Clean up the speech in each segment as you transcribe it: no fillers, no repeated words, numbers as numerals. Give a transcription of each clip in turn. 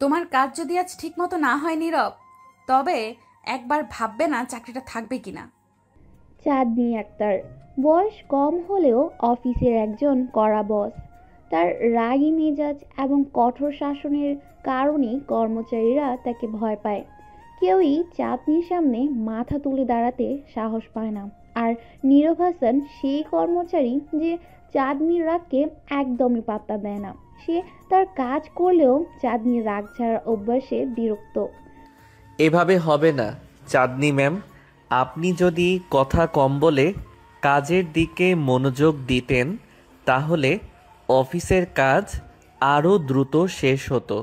তোমার কাজ যদি আজ ঠিক মতো না হয় নীরব, তবে একবার ভাববে না চাকরিটা থাকবে কিনা। চাঁদনি আক্তার বয়স কম হলেও অফিসের একজন কড়া বস। তার রাগী মেজাজ এবং কঠোর শাসনের কারণেই কর্মচারীরা তাকে ভয় পায়। কেউই চাঁদনির সামনে মাথা তুলে দাঁড়াতে সাহস পায় না। আর নীরব হাসান সেই কর্মচারী যে চাঁদনির রাগকে একদমই পাত্তা দেয় না। সে তার কাজ করলেও চাঁদনির রাগ ছাড়ার অভ্যাসে বিরক্ত। এভাবে হবে না চাঁদনি ম্যাম। আপনি যদি কথা কম বলে কাজের দিকে মনোযোগ দিতেন তাহলে অফিসের কাজ আরও দ্রুত শেষ হতো।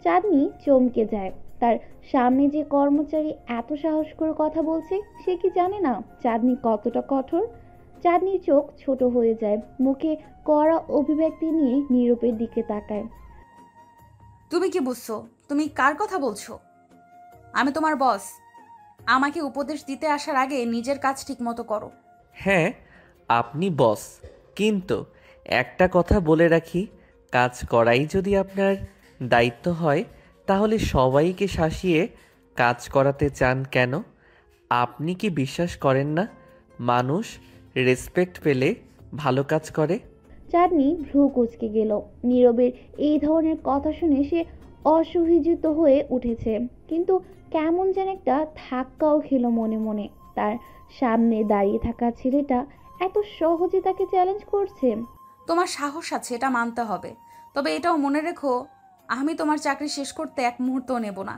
চাঁদনি চমকে যায়। তার সামনে যে কর্মচারী এত সাহস করে কথা বলছে, সে কি জানে না চাঁদনি কতটা কঠোর? চাঁদনির চোখ ছোট হয়ে যায়, মুখে কড়া অভিব্যক্তি নিয়ে নীরবের দিকে তাকায়। তুমি কি বুঝছো? তুমি কার কথা বলছো? আমি তোমার বস। আমাকে উপদেশ দিতে আসার আগে নিজের কাজ ঠিক মতো করো। হ্যাঁ, আপনি বস, কিন্তু একটা কথা বলে রাখি, কাজ করাই যদি আপনার দায়িত্ব হয় তাহলে সবাইকে শাসিয়ে কাজ করাতে চান কেন? আপনি কি বিশ্বাস করেন না মানুষ রেসপেক্ট পেলে ভালো কাজ করে? চাঁদনি ভ্রু কুঁচকে গেল। নীরবের এই ধরনের কথা শুনে সে অসহ্যিত হয়ে উঠেছে, কিন্তু কেমন যেন একটা ধাক্কাও খেলো মনে মনে। তার সামনে দাঁড়িয়ে থাকা ছেলেটা এত সহজে তাকে চ্যালেঞ্জ করছে। তোমার সাহস আছে, এটা মানতে হবে। তবে এটাও মনে রেখো, আমি তোমার চাকরি শেষ করতে এক মুহূর্তও নেব না।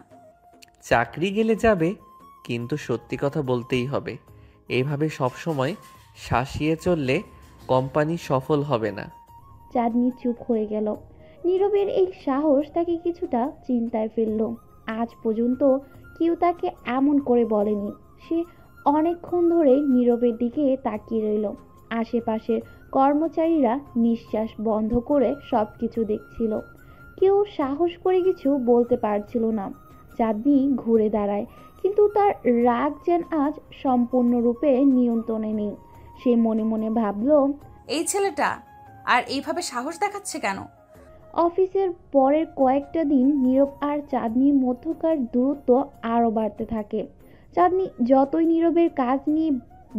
চাকরি গেলে যাবে, কিন্তু সত্যি কথা বলতেই হবে। এইভাবে সবসময় শাসিয়ে চললে কোম্পানি সফল হবে না। চাঁদনি চুপ হয়ে গেল। নীরবের এই সাহস তাকে কিছুটা চিন্তায় ফেলল। আজ পর্যন্ত কেউ তাকে এমন করে বলেনি। সে অনেকক্ষণ ধরে নীরবের দিকে তাকিয়ে রইল। আশেপাশের কর্মচারীরা নিঃশ্বাস বন্ধ করে সবকিছু দেখছিল। কেউ সাহস করে কিছু বলতে পারছিল না। চাঁদনি ঘুরে দাঁড়ায়, কিন্তু তার রাগ যেন আজ সম্পূর্ণরূপে নিয়ন্ত্রণে নেই। সে মনে মনে ভাবল, এই ছেলেটা আর এইভাবে সাহস দেখাচ্ছে কেন? অফিসের পরের কয়েকটা দিন নীরব আর চাঁদনির মধ্যকার দূরত্ব আরও বাড়তে থাকে। চাঁদনি যতই নীরবের কাজ নিয়ে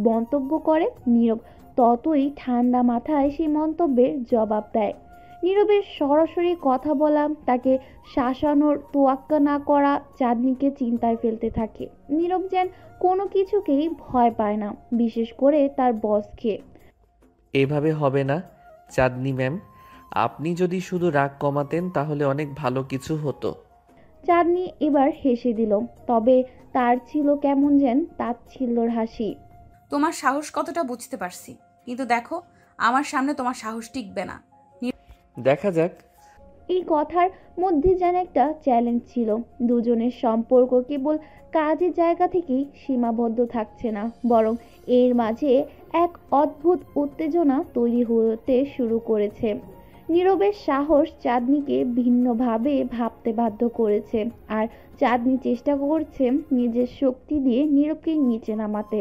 মন্তব্য করে, নীরব ততই ঠান্ডা মাথায় সেই মন্তব্যের জবাব দেয়। নীরবের সরাসরি কথা বলা, তাকে শাসানোর তোয়াক্কা না করা চাঁদনিকে চিন্তায় ফেলতে থাকে। নীরব যেন কোনো কিছুকেই ভয় পায় না, বিশেষ করে তার বসকে। এভাবে হবে না চাঁদনি ম্যাম। আপনি যদি শুধু রাগ কমাতেন তাহলে অনেক ভালো কিছু হতো। চাঁদনি এবার হেসে দিল, তবে তার ছিল কেমন যেন তাচ্ছিল্যর হাসি। তোমার সাহস কতটা বুঝতে পারছি, কিন্তু দেখো, আমার সামনে তোমার সাহস টিকবে না। দেখা যাক। এই কথার মধ্যে যেন একটা চ্যালেঞ্জ ছিল। দুজনের সম্পর্ক কেবল কাজের জায়গা থেকেই সীমাবদ্ধ থাকছে না, বরং এর মাঝে এক অদ্ভুত উত্তেজনা তৈরি হতে শুরু করেছে। নীরবের সাহস চাঁদনিকে ভিন্নভাবে ভাবতে বাধ্য করেছে, আর চাঁদনি চেষ্টা করছে নিজের শক্তি দিয়ে নীরবকে নিচে নামাতে।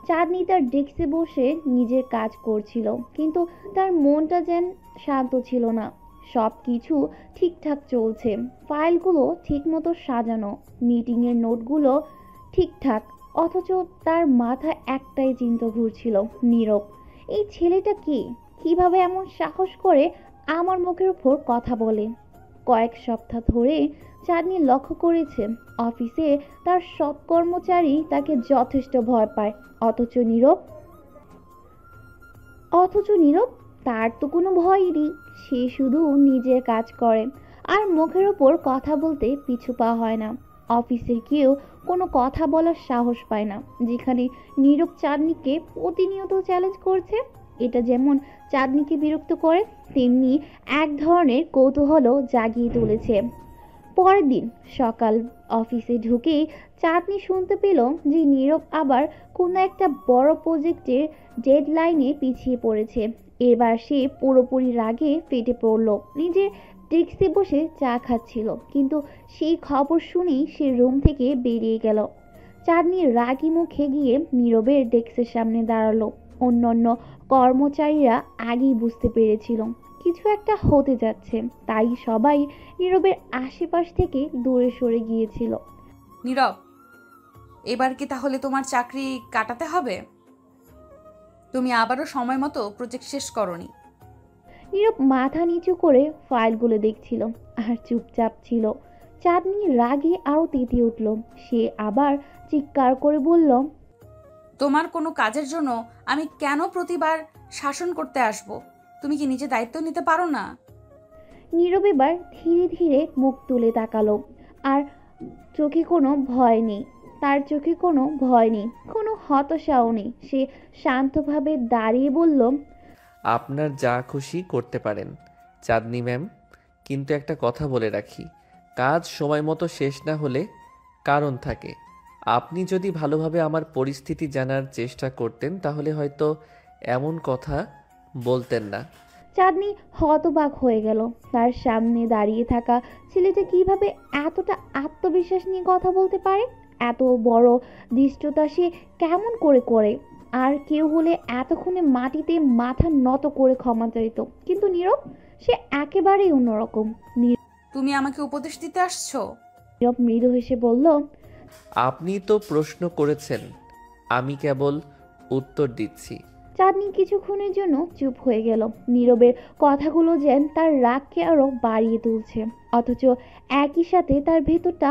চাঁদনি তার ডেস্কে বসে নিজের কাজ করছিল, কিন্তু তার মনটা যেন শান্ত ছিল না। সব কিছু ঠিকঠাক চলছে, ফাইলগুলো ঠিকমতো সাজানো, মিটিংয়ের নোটগুলো ঠিকঠাক, অথচ তার মাথায় একটাই চিন্তা ঘুরছিল, নীরব। এই ছেলেটা কি? কিভাবে এমন সাহস করে আমার মুখের উপর কথা বলে? কয়েক সপ্তাহ ধরে চাঁদনি লক্ষ্য করেছে অফিসে তার সব কর্মচারী তাকে যথেষ্ট ভয় পায়, অথচ নীরব অথচ নীরব, তার তো কোনো ভয়ই নেই। সে শুধু নিজের কাজ করে আর মুখের ওপর কথা বলতে পিছু পা হয় না। অফিসের কেউ কোনো কথা বলার সাহস পায় না, যেখানে নীরব চাঁদনিকে প্রতিনিয়ত চ্যালেঞ্জ করছে। এটা যেমন চাঁদনিকে বিরক্ত করে, তেমনি এক ধরনের কৌতূহলও জাগিয়ে তুলেছে। পরের দিন সকাল, অফিসে ঢুকেই চাঁদনি শুনতে পেল যে নীরব আবার কোনো একটা বড় প্রজেক্টের ডেডলাইনে পিছিয়ে পড়েছে। এবার সে পুরোপুরি রাগে ফেটে পড়ল। নিজের ডেস্কে বসে চা খাচ্ছিল, কিন্তু সেই খবর শুনেই সে রুম থেকে বেরিয়ে গেল। চাঁদনি রাগী মুখে গিয়ে নীরবের ডেস্কের সামনে দাঁড়ালো। অন্যান্য কর্মচারীরা আগেই বুঝতে পেরেছিল কিছু একটা হতে যাচ্ছে, তাই সবাই নীরবের আশেপাশ থেকে দূরে সরে গিয়েছিল। নীরব, এবার কি তাহলে তোমার চাকরি কাটাতে হবে? তুমি আবারও সময় মতো প্রজেক্ট শেষ করনি। নীরব মাথা নিচু করে ফাইলগুলো দেখছিল আর চুপচাপ ছিল। চাঁদনি রাগে আরো তেতে উঠল। সে আবার চিৎকার করে বলল, তোমার কোনো কাজের জন্য আমি কেন প্রতিবার শাসন করতে আসব? তুমি কি নিজে দায়িত্ব নিতে পারো না? নীরব এবার ধীরে ধীরে মুখ তুলে তাকালো। আর চোখে কোনো ভয় নেই, তার চোখে কোনো ভয় নেই, কোনো হতাশাও নেই। সে শান্তভাবে দাঁড়িয়ে বলল, আপনার যা খুশি করতে পারেন চাঁদনি ম্যাম, কিন্তু একটা কথা বলে রাখি, কাজ সময় মতো শেষ না হলে কারণ থাকে। আপনি যদি ভালোভাবে আমার পরিস্থিতি জানার চেষ্টা করতেন তাহলে হয়তো এমন কথা বলতেন না। চাঁদনি হতবাক হয়ে গেল। তার সামনে দাঁড়িয়ে থাকা ছেলেটা কিভাবে এতটা আত্মবিশ্বাস নিয়ে কথা বলতে পারে? এত বড় দৃষ্টতা সে কেমন করে করে? আর কেউ হলে এতক্ষণে মাটিতে মাথা নত করে ক্ষমা চাইত, কিন্তু নীরব, সে একেবারেই অন্যরকম। তুমি আমাকে উপদেশ দিতে আসছো? নীরব মৃদু হেসে বলল, আপনি তো প্রশ্ন করেছেন, আমি কেবল উত্তর দিচ্ছি। চাঁদনি কিছুক্ষণের জন্য চুপ হয়ে গেল। নীরবের কথাগুলো যেন তার রাগকে আরো বাড়িয়ে তুলছে, অথচ একই সাথে তার ভেতরটা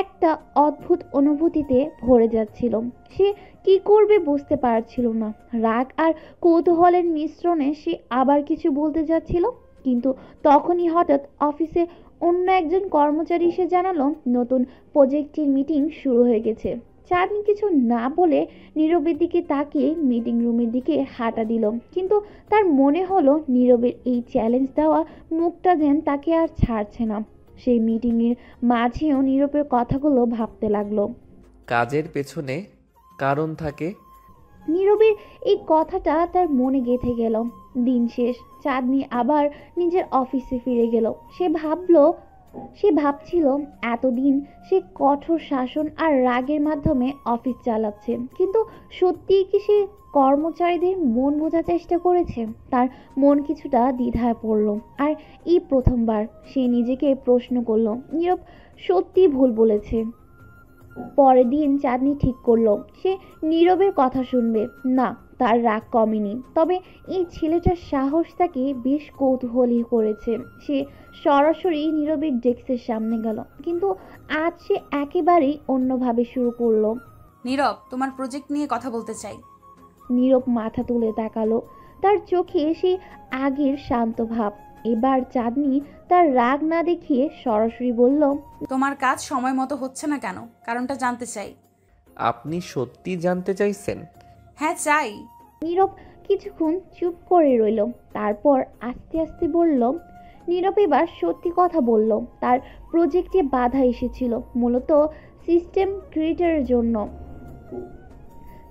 একটা অদ্ভুত অনুভূতিতে ভরে যাচ্ছিল। সে কি করবে বুঝতে পারছিল না। রাগ আর কৌতূহলের মিশ্রণে সে আবার কিছু বলতে যাচ্ছিল, কিন্তু তখনই হঠাৎ অফিসে অন্য একজন কর্মচারী এসে জানালো নতুন প্রজেক্টের মিটিং শুরু হয়ে গেছে। চাঁদনি কিছু না বলে নীরবের দিকে তাকিয়ে মিটিং রুমের দিকে হাঁটা দিল, কিন্তু তার মনে হলো নীরবের এই চ্যালেঞ্জ দেওয়া মুখটা যেন তাকে আর ছাড়ছে না। সেই মিটিংয়ের মাঝেও নীরবের কথাগুলো ভাবতে লাগলো। কাজের পেছনে কারণ থাকে। নীরবের এই কথাটা তার মনে গেঁথে গেল। দিন শেষ, চাঁদনি আবার নিজের অফিসে ফিরে গেল। সে ভাবছিল এতদিন সে কঠোর শাসন আর রাগের মাধ্যমে অফিস চালাচ্ছে, কিন্তু সত্যিই কি সে কর্মচারীদের মন বোঝার চেষ্টা করেছে? তার মন কিছুটা দ্বিধায় পড়ল। আর এই প্রথমবার সে নিজেকে প্রশ্ন করলো, নীরব সত্যি ভুল বলেছে। পরের দিন চাঁদনি ঠিক করলো সে নীরবের কথা শুনবে না। তার রাগ কমেনি, তবে এই ছেলেটার সাহস তাকে বেশ কৌতূহলী করেছে। সে সরাসরি নীরবের ডেস্কের সামনে গেল, কিন্তু আজ সে একেবারেই অন্যভাবে শুরু করলো। নীরব, তোমার প্রজেক্ট নিয়ে কথা বলতে চাই। নীরব মাথা তুলে তাকালো। তার চোখে সেই আগের শান্ত ভাব। এবার চাঁদনি তার রাগ না দেখিয়ে সরাসরি বলল, তোমার কাজ সময় মতো হচ্ছে না কেন? কারণটা জানতে চাই। আপনি সত্যি জানতে চাইছেন? হ্যাঁ, চাই। নীরব কিছুক্ষণ চুপ করে রইল, তারপর আস্তে আস্তে বলল। নীরব এবার সত্যি কথা বলল। তার প্রজেক্টে বাধা এসেছিল মূলত সিস্টেম ক্রিয়েটরের জন্য।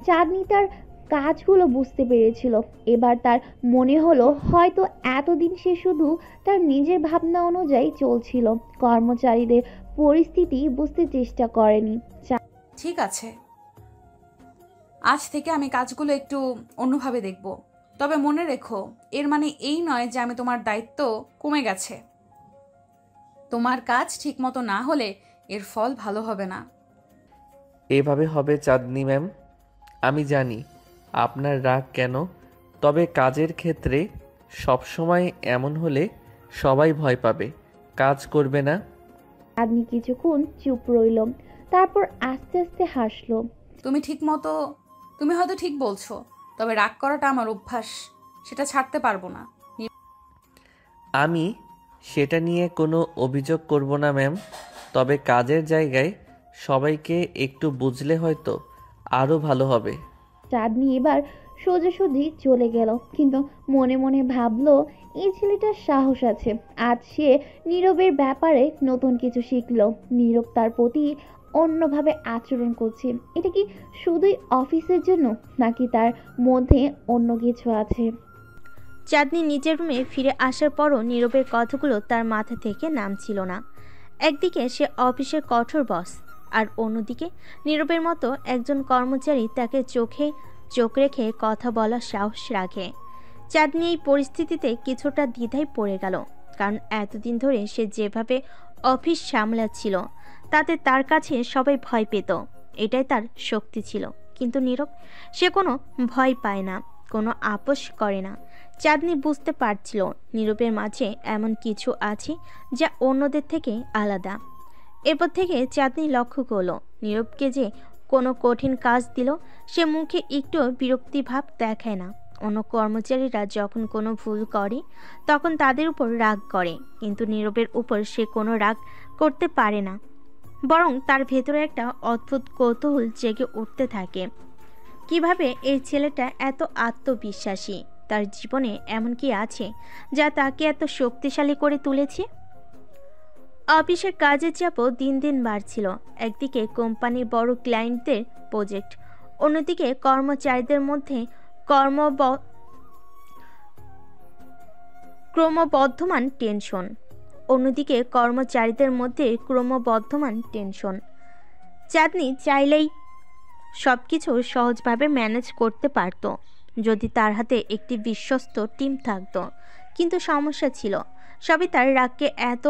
চাঁদনি তার কাজগুলো বুঝতে পেরেছিল। এবার তার মনে হলো হয়তো এতদিন সে শুধু তার নিজের ভাবনা অনুযায়ী চলছিল, কর্মচারীদের পরিস্থিতি বুঝতে চেষ্টা করেনি। ঠিক আছে, আজ থেকে আমি কাজগুলো একটু অন্যভাবে দেখব। তবে মনে রেখো, এর মানে এই নয় যে আমি তোমার দায়িত্ব কমে গেছে। তোমার কাজ ঠিকমতো না হলে এর ফল ভালো হবে না। এভাবে হবে চাঁদনি ম্যাম। আমি জানি আপনার রাগ কেন, তবে কাজের ক্ষেত্রে সবসময় এমন হলে সবাই ভয় পাবে, কাজ করবে না। চাঁদনি কিছুক্ষণ চুপ রইল, তারপর আস্তে আস্তে হাসলো। তুমি হয়তো ঠিক বলছো, তবে রাগ করাটা আমার অভ্যাস, সেটা ছাড়তে পারবো না। আমি সেটা নিয়ে কোনো অভিযোগ করব না ম্যাম, তবে কাজের জায়গায় সবাইকে একটু বুঝলে হয়তো আরও ভালো হবে। চাঁদনি এবার সোজাসুজি চলে গেল, কিন্তু মনে মনে ভাবলো এই ছেলেটার সাহস আছে। আজ সে নীরবের ব্যাপারে নতুন কিছু শিখলো। নীরব তার প্রতি অন্যভাবে আচরণ করছে। এটা কি শুধুই অফিসের জন্য, নাকি তার মধ্যে অন্য কিছু আছে? চাঁদনি নিজের রুমে ফিরে আসার পরও নীরবের কথাগুলো তার মাথা থেকে নামছিল না। একদিকে সে অফিসের কঠোর বস, আর অন্যদিকে নীরবের মতো একজন কর্মচারী তাকে চোখে চোখ রেখে কথা বলার সাহস রাখে। চাঁদনি এই পরিস্থিতিতে কিছুটা দ্বিধায় পড়ে গেল, কারণ এতদিন ধরে সে যেভাবে অফিস সামলাচ্ছিল তাতে তার কাছে সবাই ভয় পেত, এটাই তার শক্তি ছিল। কিন্তু নীরব, সে কোনো ভয় পায় না, কোনো আপোষ করে না। চাঁদনি বুঝতে পারছিল নীরবের মাঝে এমন কিছু আছে যা অন্যদের থেকে আলাদা। এরপর থেকে চাঁদনি লক্ষ্য করল নীরবকে যে কোনো কঠিন কাজ দিল সে মুখে একটু বিরক্তিভাব দেখায় না। অন্য কর্মচারীরা যখন কোনো ভুল করে তখন তাদের উপর রাগ করে, কিন্তু নীরবের উপর সে কোনো রাগ করতে পারে না, বরং তার ভেতরে একটা অদ্ভুত কৌতূহল জেগে উঠতে থাকে। কিভাবে এই ছেলেটা এত আত্মবিশ্বাসী? তার জীবনে এমন কি আছে যা তাকে এত শক্তিশালী করে তুলেছে? অফিসের কাজের চাপও দিন দিন বাড়ছিল। একদিকে কোম্পানির বড় ক্লায়েন্টদের প্রজেক্ট, অন্যদিকে কর্মচারীদের মধ্যে ক্রমবর্ধমান টেনশন। চাঁদনি চাইলেই সবকিছু সহজভাবে ম্যানেজ করতে পারত যদি তার হাতে একটি বিশ্বস্ত টিম থাকতো। কিন্তু সমস্যা ছিল, সবই তার রাগকে এত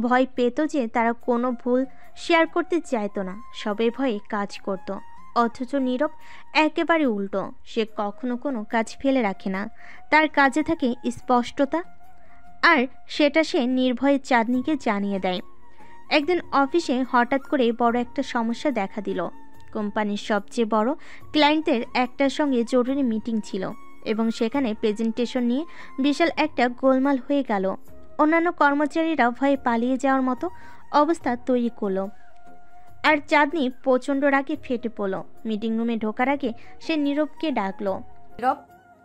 ভয় পেত যে তারা কোনো ভুল শেয়ার করতে চাইতো না, সবাই ভয়ে কাজ করত। অথচ নীরব একেবারে উল্টো, সে কখনো কোনো কাজ ফেলে রাখে না, তার কাজে থাকে স্পষ্টতা, আর সেটা সে নির্ভয়ে চাঁদনিকে জানিয়ে দেয়। একদিন অফিসে হঠাৎ করে বড় একটা সমস্যা দেখা দিল। কোম্পানির সবচেয়ে বড় ক্লায়েন্টের একটার সঙ্গে জরুরি মিটিং ছিল এবং সেখানে প্রেজেন্টেশন নিয়ে বিশাল একটা গোলমাল হয়ে গেল। অন্যান্য কর্মচারীরা ভয়ে পালিয়ে যাওয়ার মতো অবস্থা তৈরি করলো, আর চাঁদনি প্রচণ্ড রাগে ফেটে পড়ল। মিটিং রুমে ঢোকার আগে সে নীরবকে ডাকলো। নীরব,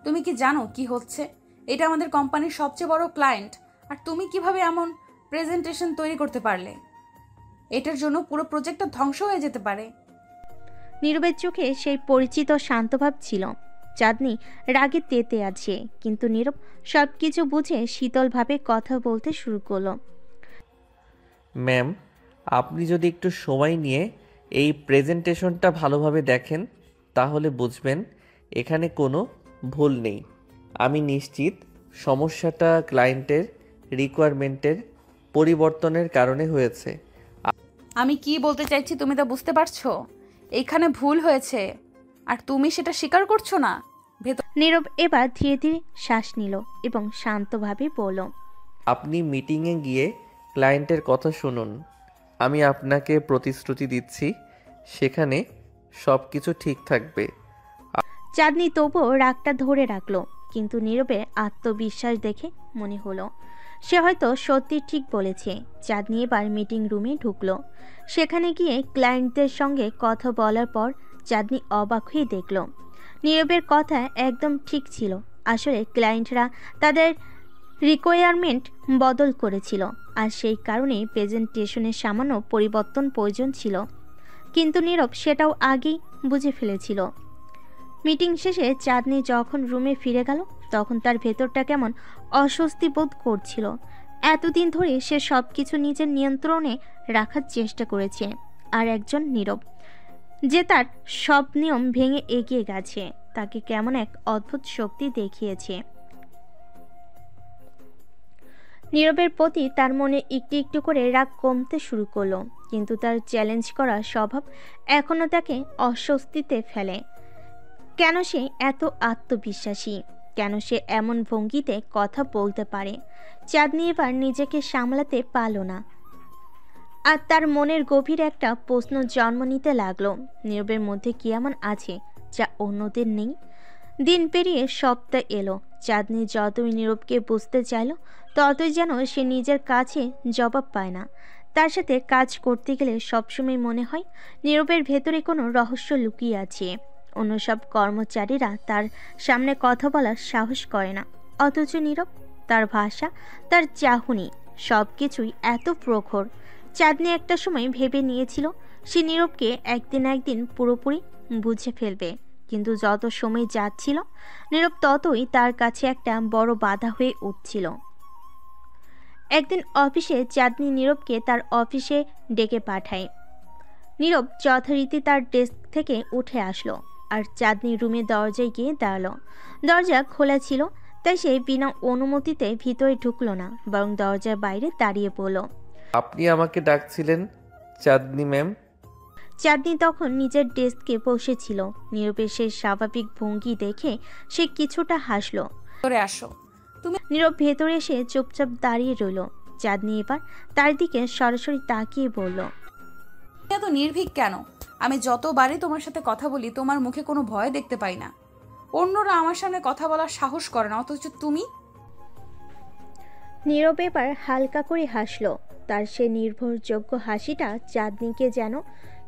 তুমি কি জানো কি হচ্ছে? এটা আমাদের কোম্পানির সবচেয়ে বড় ক্লায়েন্ট, আর তুমি কিভাবে এমন প্রেজেন্টেশন তৈরি করতে পারলে? এটার জন্য পুরো প্রজেক্টটা ধ্বংস হয়ে যেতে পারে। নীরবের চোখে সেই পরিচিত শান্তভাব ছিল। চাঁদনি রাগে তেতে আছে, কিন্তু নীরব সবকিছু বুঝে শীতলভাবে কথা বলতে শুরু করলো। ম্যাম, আপনি যদি একটু সময় নিয়ে এই প্রেজেন্টেশনটা ভালোভাবে দেখেন তাহলে বুঝবেন এখানে কোনো ভুল নেই। আমি নিশ্চিত সমস্যাটা ক্লায়েন্টের রিকোয়ারমেন্টের পরিবর্তনের কারণে হয়েছে। আমি কি বলতে চাইছি তুমি তা বুঝতে পারছো? এখানে ভুল হয়েছে আর তুমি সেটা স্বীকার করছো না। নীরব এবার ধীরে ধীরে শ্বাস নিল এবং শান্তভাবে বলল, আপনি মিটিংয়ে গিয়ে ক্লায়েন্টের কথা শুনুন। আমি আপনাকে প্রতিশ্রুতি দিচ্ছি সেখানে সব কিছু ঠিক থাকবে। চাঁদনি তবুও রাগটা ধরে রাখলো, কিন্তু নীরবের আত্মবিশ্বাস দেখে মনে হলো সে হয়তো সত্যি ঠিক বলেছে। চাঁদনি এবার মিটিং রুমে ঢুকলো। সেখানে গিয়ে ক্লায়েন্টদের সঙ্গে কথা বলার পর চাঁদনি অবাক হয়ে দেখল নীরবের কথা একদম ঠিক ছিল। আসলে ক্লায়েন্টরা তাদের রিকোয়ারমেন্ট বদল করেছিল, আর সেই কারণে প্রেজেন্টেশনের সামান্য পরিবর্তন প্রয়োজন ছিল। কিন্তু নীরব সেটাও আগেই বুঝে ফেলেছিল। মিটিং শেষে চাঁদনি যখন রুমে ফিরে গেল তখন তার ভেতরটা কেমন অস্বস্তি বোধ করছিল। এতদিন ধরে সে সব কিছু নিজের নিয়ন্ত্রণে রাখার চেষ্টা করেছে, আর একজন নীরব যে তার সব নিয়ম ভেঙে এগিয়ে গেছে তাকে কেমন এক অদ্ভুত শক্তি দেখিয়েছে। নীরবের প্রতি তার মনে একটু একটু করে রাগ কমতে শুরু করলো, কিন্তু তার চ্যালেঞ্জ করা স্বভাব এখনও তাকে অস্বস্তিতে ফেলে। কেন সে এত আত্মবিশ্বাসী? কেন সে এমন ভঙ্গিতে কথা বলতে পারে? চাঁদনি এবার নিজেকে সামলাতে পারল না, আর তার মনের গভীর একটা প্রশ্ন জন্ম নিতে লাগলো, নীরবের মধ্যে কি এমন আছে যা অন্যদের নেই? দিন পেরিয়ে সপ্তাহ এলো। চাঁদনি যতই নীরবকে বুঝতে চাইল ততই যেন সে নিজের কাছে জবাব পায় না। তার সাথে কাজ করতে গেলে সবসময় মনে হয় নীরবের ভেতরে কোনো রহস্য লুকিয়ে আছে। অন্য সব কর্মচারীরা তার সামনে কথা বলার সাহস করে না, অথচ নীরব, তার ভাষা, তার চাহনি সব কিছুই এত প্রখর। চাঁদনি একটা সময় ভেবে নিয়েছিল সে নীরবকে একদিন পুরোপুরি বুঝে ফেলবে, কিন্তু যত সময় যাচ্ছিল নীরব ততই তার কাছে একটা বড় বাধা হয়ে উঠছিল। একদিন অফিসে চাঁদনি নীরবকে তার অফিসে ডেকে পাঠায়। নীরব যথারীতি তার ডেস্ক থেকে উঠে আসলো আর চাঁদনি রুমে দরজায় গিয়ে দাঁড়ালো। দরজা খোলা ছিল, তাই সে বিনা অনুমতিতে ভিতরে ঢুকলো না, বরং দরজার বাইরে দাঁড়িয়ে পড়ল। আপনি আমাকে ডাকছিলেন চাঁদনি ম্যাম? চাঁদনি তখন নিজের ডেস্কে বসেছিল। নীরবের সেই স্বাভাবিক ভঙ্গি দেখে সে কিছুটা হাসলো। করে আসো। নীরব ভেতরে এসে চুপচাপ দাঁড়িয়ে রইল। চাঁদনি এবার তার দিকে সরাসরি তাকিয়ে বলল, তুমি এত নির্ভীক কেন? আমি যতবারই তোমার সাথে কথা বলি তোমার মুখে কোনো ভয় দেখতে পাই না। অন্যরা আমার সামনে কথা বলার সাহস করে না, অথচ তুমি। নীরব এবার হালকা করে হাসলো। তার সে নির্ভরযোগ্য হাসিটা চাঁদনিকে যেন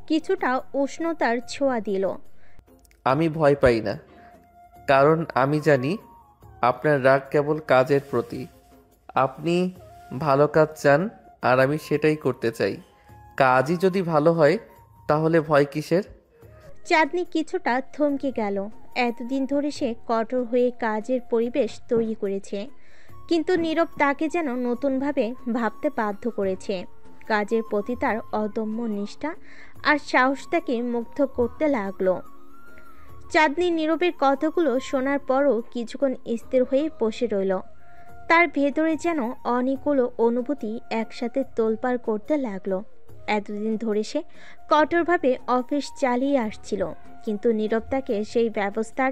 কিছুটা উষ্ণতার ছোঁয়া দিল। আমি ভয় পাই না, কারণ আমি জানি আপনার রাগ কেবল কাজের প্রতি। আপনি ভালো কাজ চান আর আমি সেটাই করতে চাই। কাজই যদি ভালো হয় তাহলে ভয় কিসের? চাঁদনি কিছুটা থমকে গেল। এতদিন ধরে সে কঠোর হয়ে কাজের পরিবেশ তৈরি করেছে, কিন্তু নীরব তাকে যেন নতুনভাবে ভাবতে বাধ্য করেছে। কাজের প্রতি তার অদম্য নিষ্ঠা আর সাহস তাকে মুগ্ধ করতে লাগলো। চাঁদনি নীরবের কথাগুলো শোনার পরও কিছুক্ষণ স্থির হয়ে বসে রইল। তার ভেতরে যেন অনেকগুলো অনুভূতি একসাথে তোলপাড় করতে লাগলো। এতদিন ধরে সে কঠোরভাবে অফিস চালিয়ে আসছিল, কিন্তু নীরব তাকে সেই ব্যবস্থার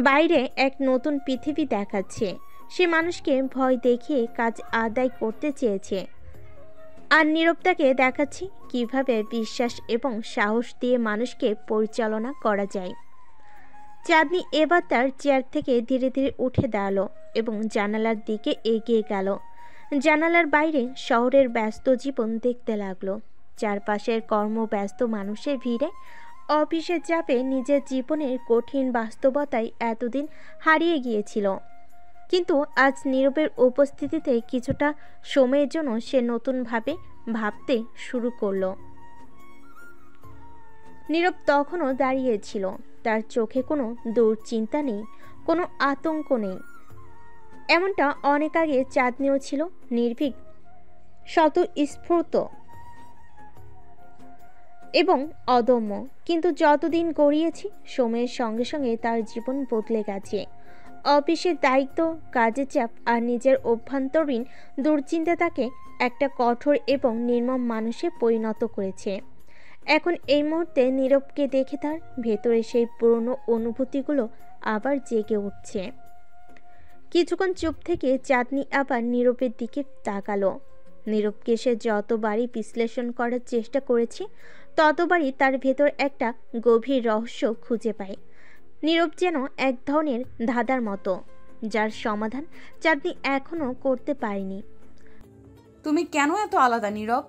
বাইরে এক নতুন পৃথিবী দেখাচ্ছে। সে মানুষকে ভয় দেখিয়ে কাজ আদায় করতে চেয়েছে, আর নীরব তাকে দেখাচ্ছে কিভাবে বিশ্বাস এবং সাহস দিয়ে মানুষকে পরিচালনা করা যায়। চাঁদনি এবার তার চেয়ার থেকে ধীরে ধীরে উঠে দাঁড়ালো এবং জানালার দিকে এগিয়ে গেল। জানালার বাইরে শহরের ব্যস্ত জীবন দেখতে লাগলো। চারপাশের কর্মব্যস্ত মানুষের ভিড়ে অফিসের চাপে নিজের জীবনের কঠিন বাস্তবতায় এতদিন হারিয়ে গিয়েছিল। কিন্তু আজ নীরবের উপস্থিতিতে কিছুটা সময়ের জন্য সে নতুনভাবে ভাবতে শুরু করলো। নীরব তখনও দাঁড়িয়েছিল। তার চোখে কোনো দুশ্চিন্তা নেই, কোনো আতঙ্ক নেই। এমনটা অনেক আগে চাঁদনিও ছিল, নির্ভীক, স্বতঃস্ফূর্ত এবং অদম্য। কিন্তু যতদিন গড়িয়েছে সময়ের সঙ্গে সঙ্গে তার জীবন বদলে গেছে। অফিসের দায়িত্ব, কাজের চাপ আর নিজের অভ্যন্তরীণ দুশ্চিন্তা তাকে একটা কঠোর এবং নির্মম মানুষে পরিণত করেছে। এখন এই মুহূর্তে নীরবকে দেখে তার ভেতরে সেই পুরনো অনুভূতিগুলো আবার জেগে উঠছে। কিছুক্ষণ চুপ থেকে চাঁদনি আবার নীরবের দিকে তাকালো। নীরবকে সে যতবারই বিশ্লেষণ করার চেষ্টা করেছে ততবারই তার ভেতর একটা গভীর রহস্য খুঁজে পায়। নীরব যেন এক ধরনের ধাঁধার মতো, যার সমাধান চাঁদনি এখনো করতে পারেনি। তুমি কেন এত আলাদা নীরব?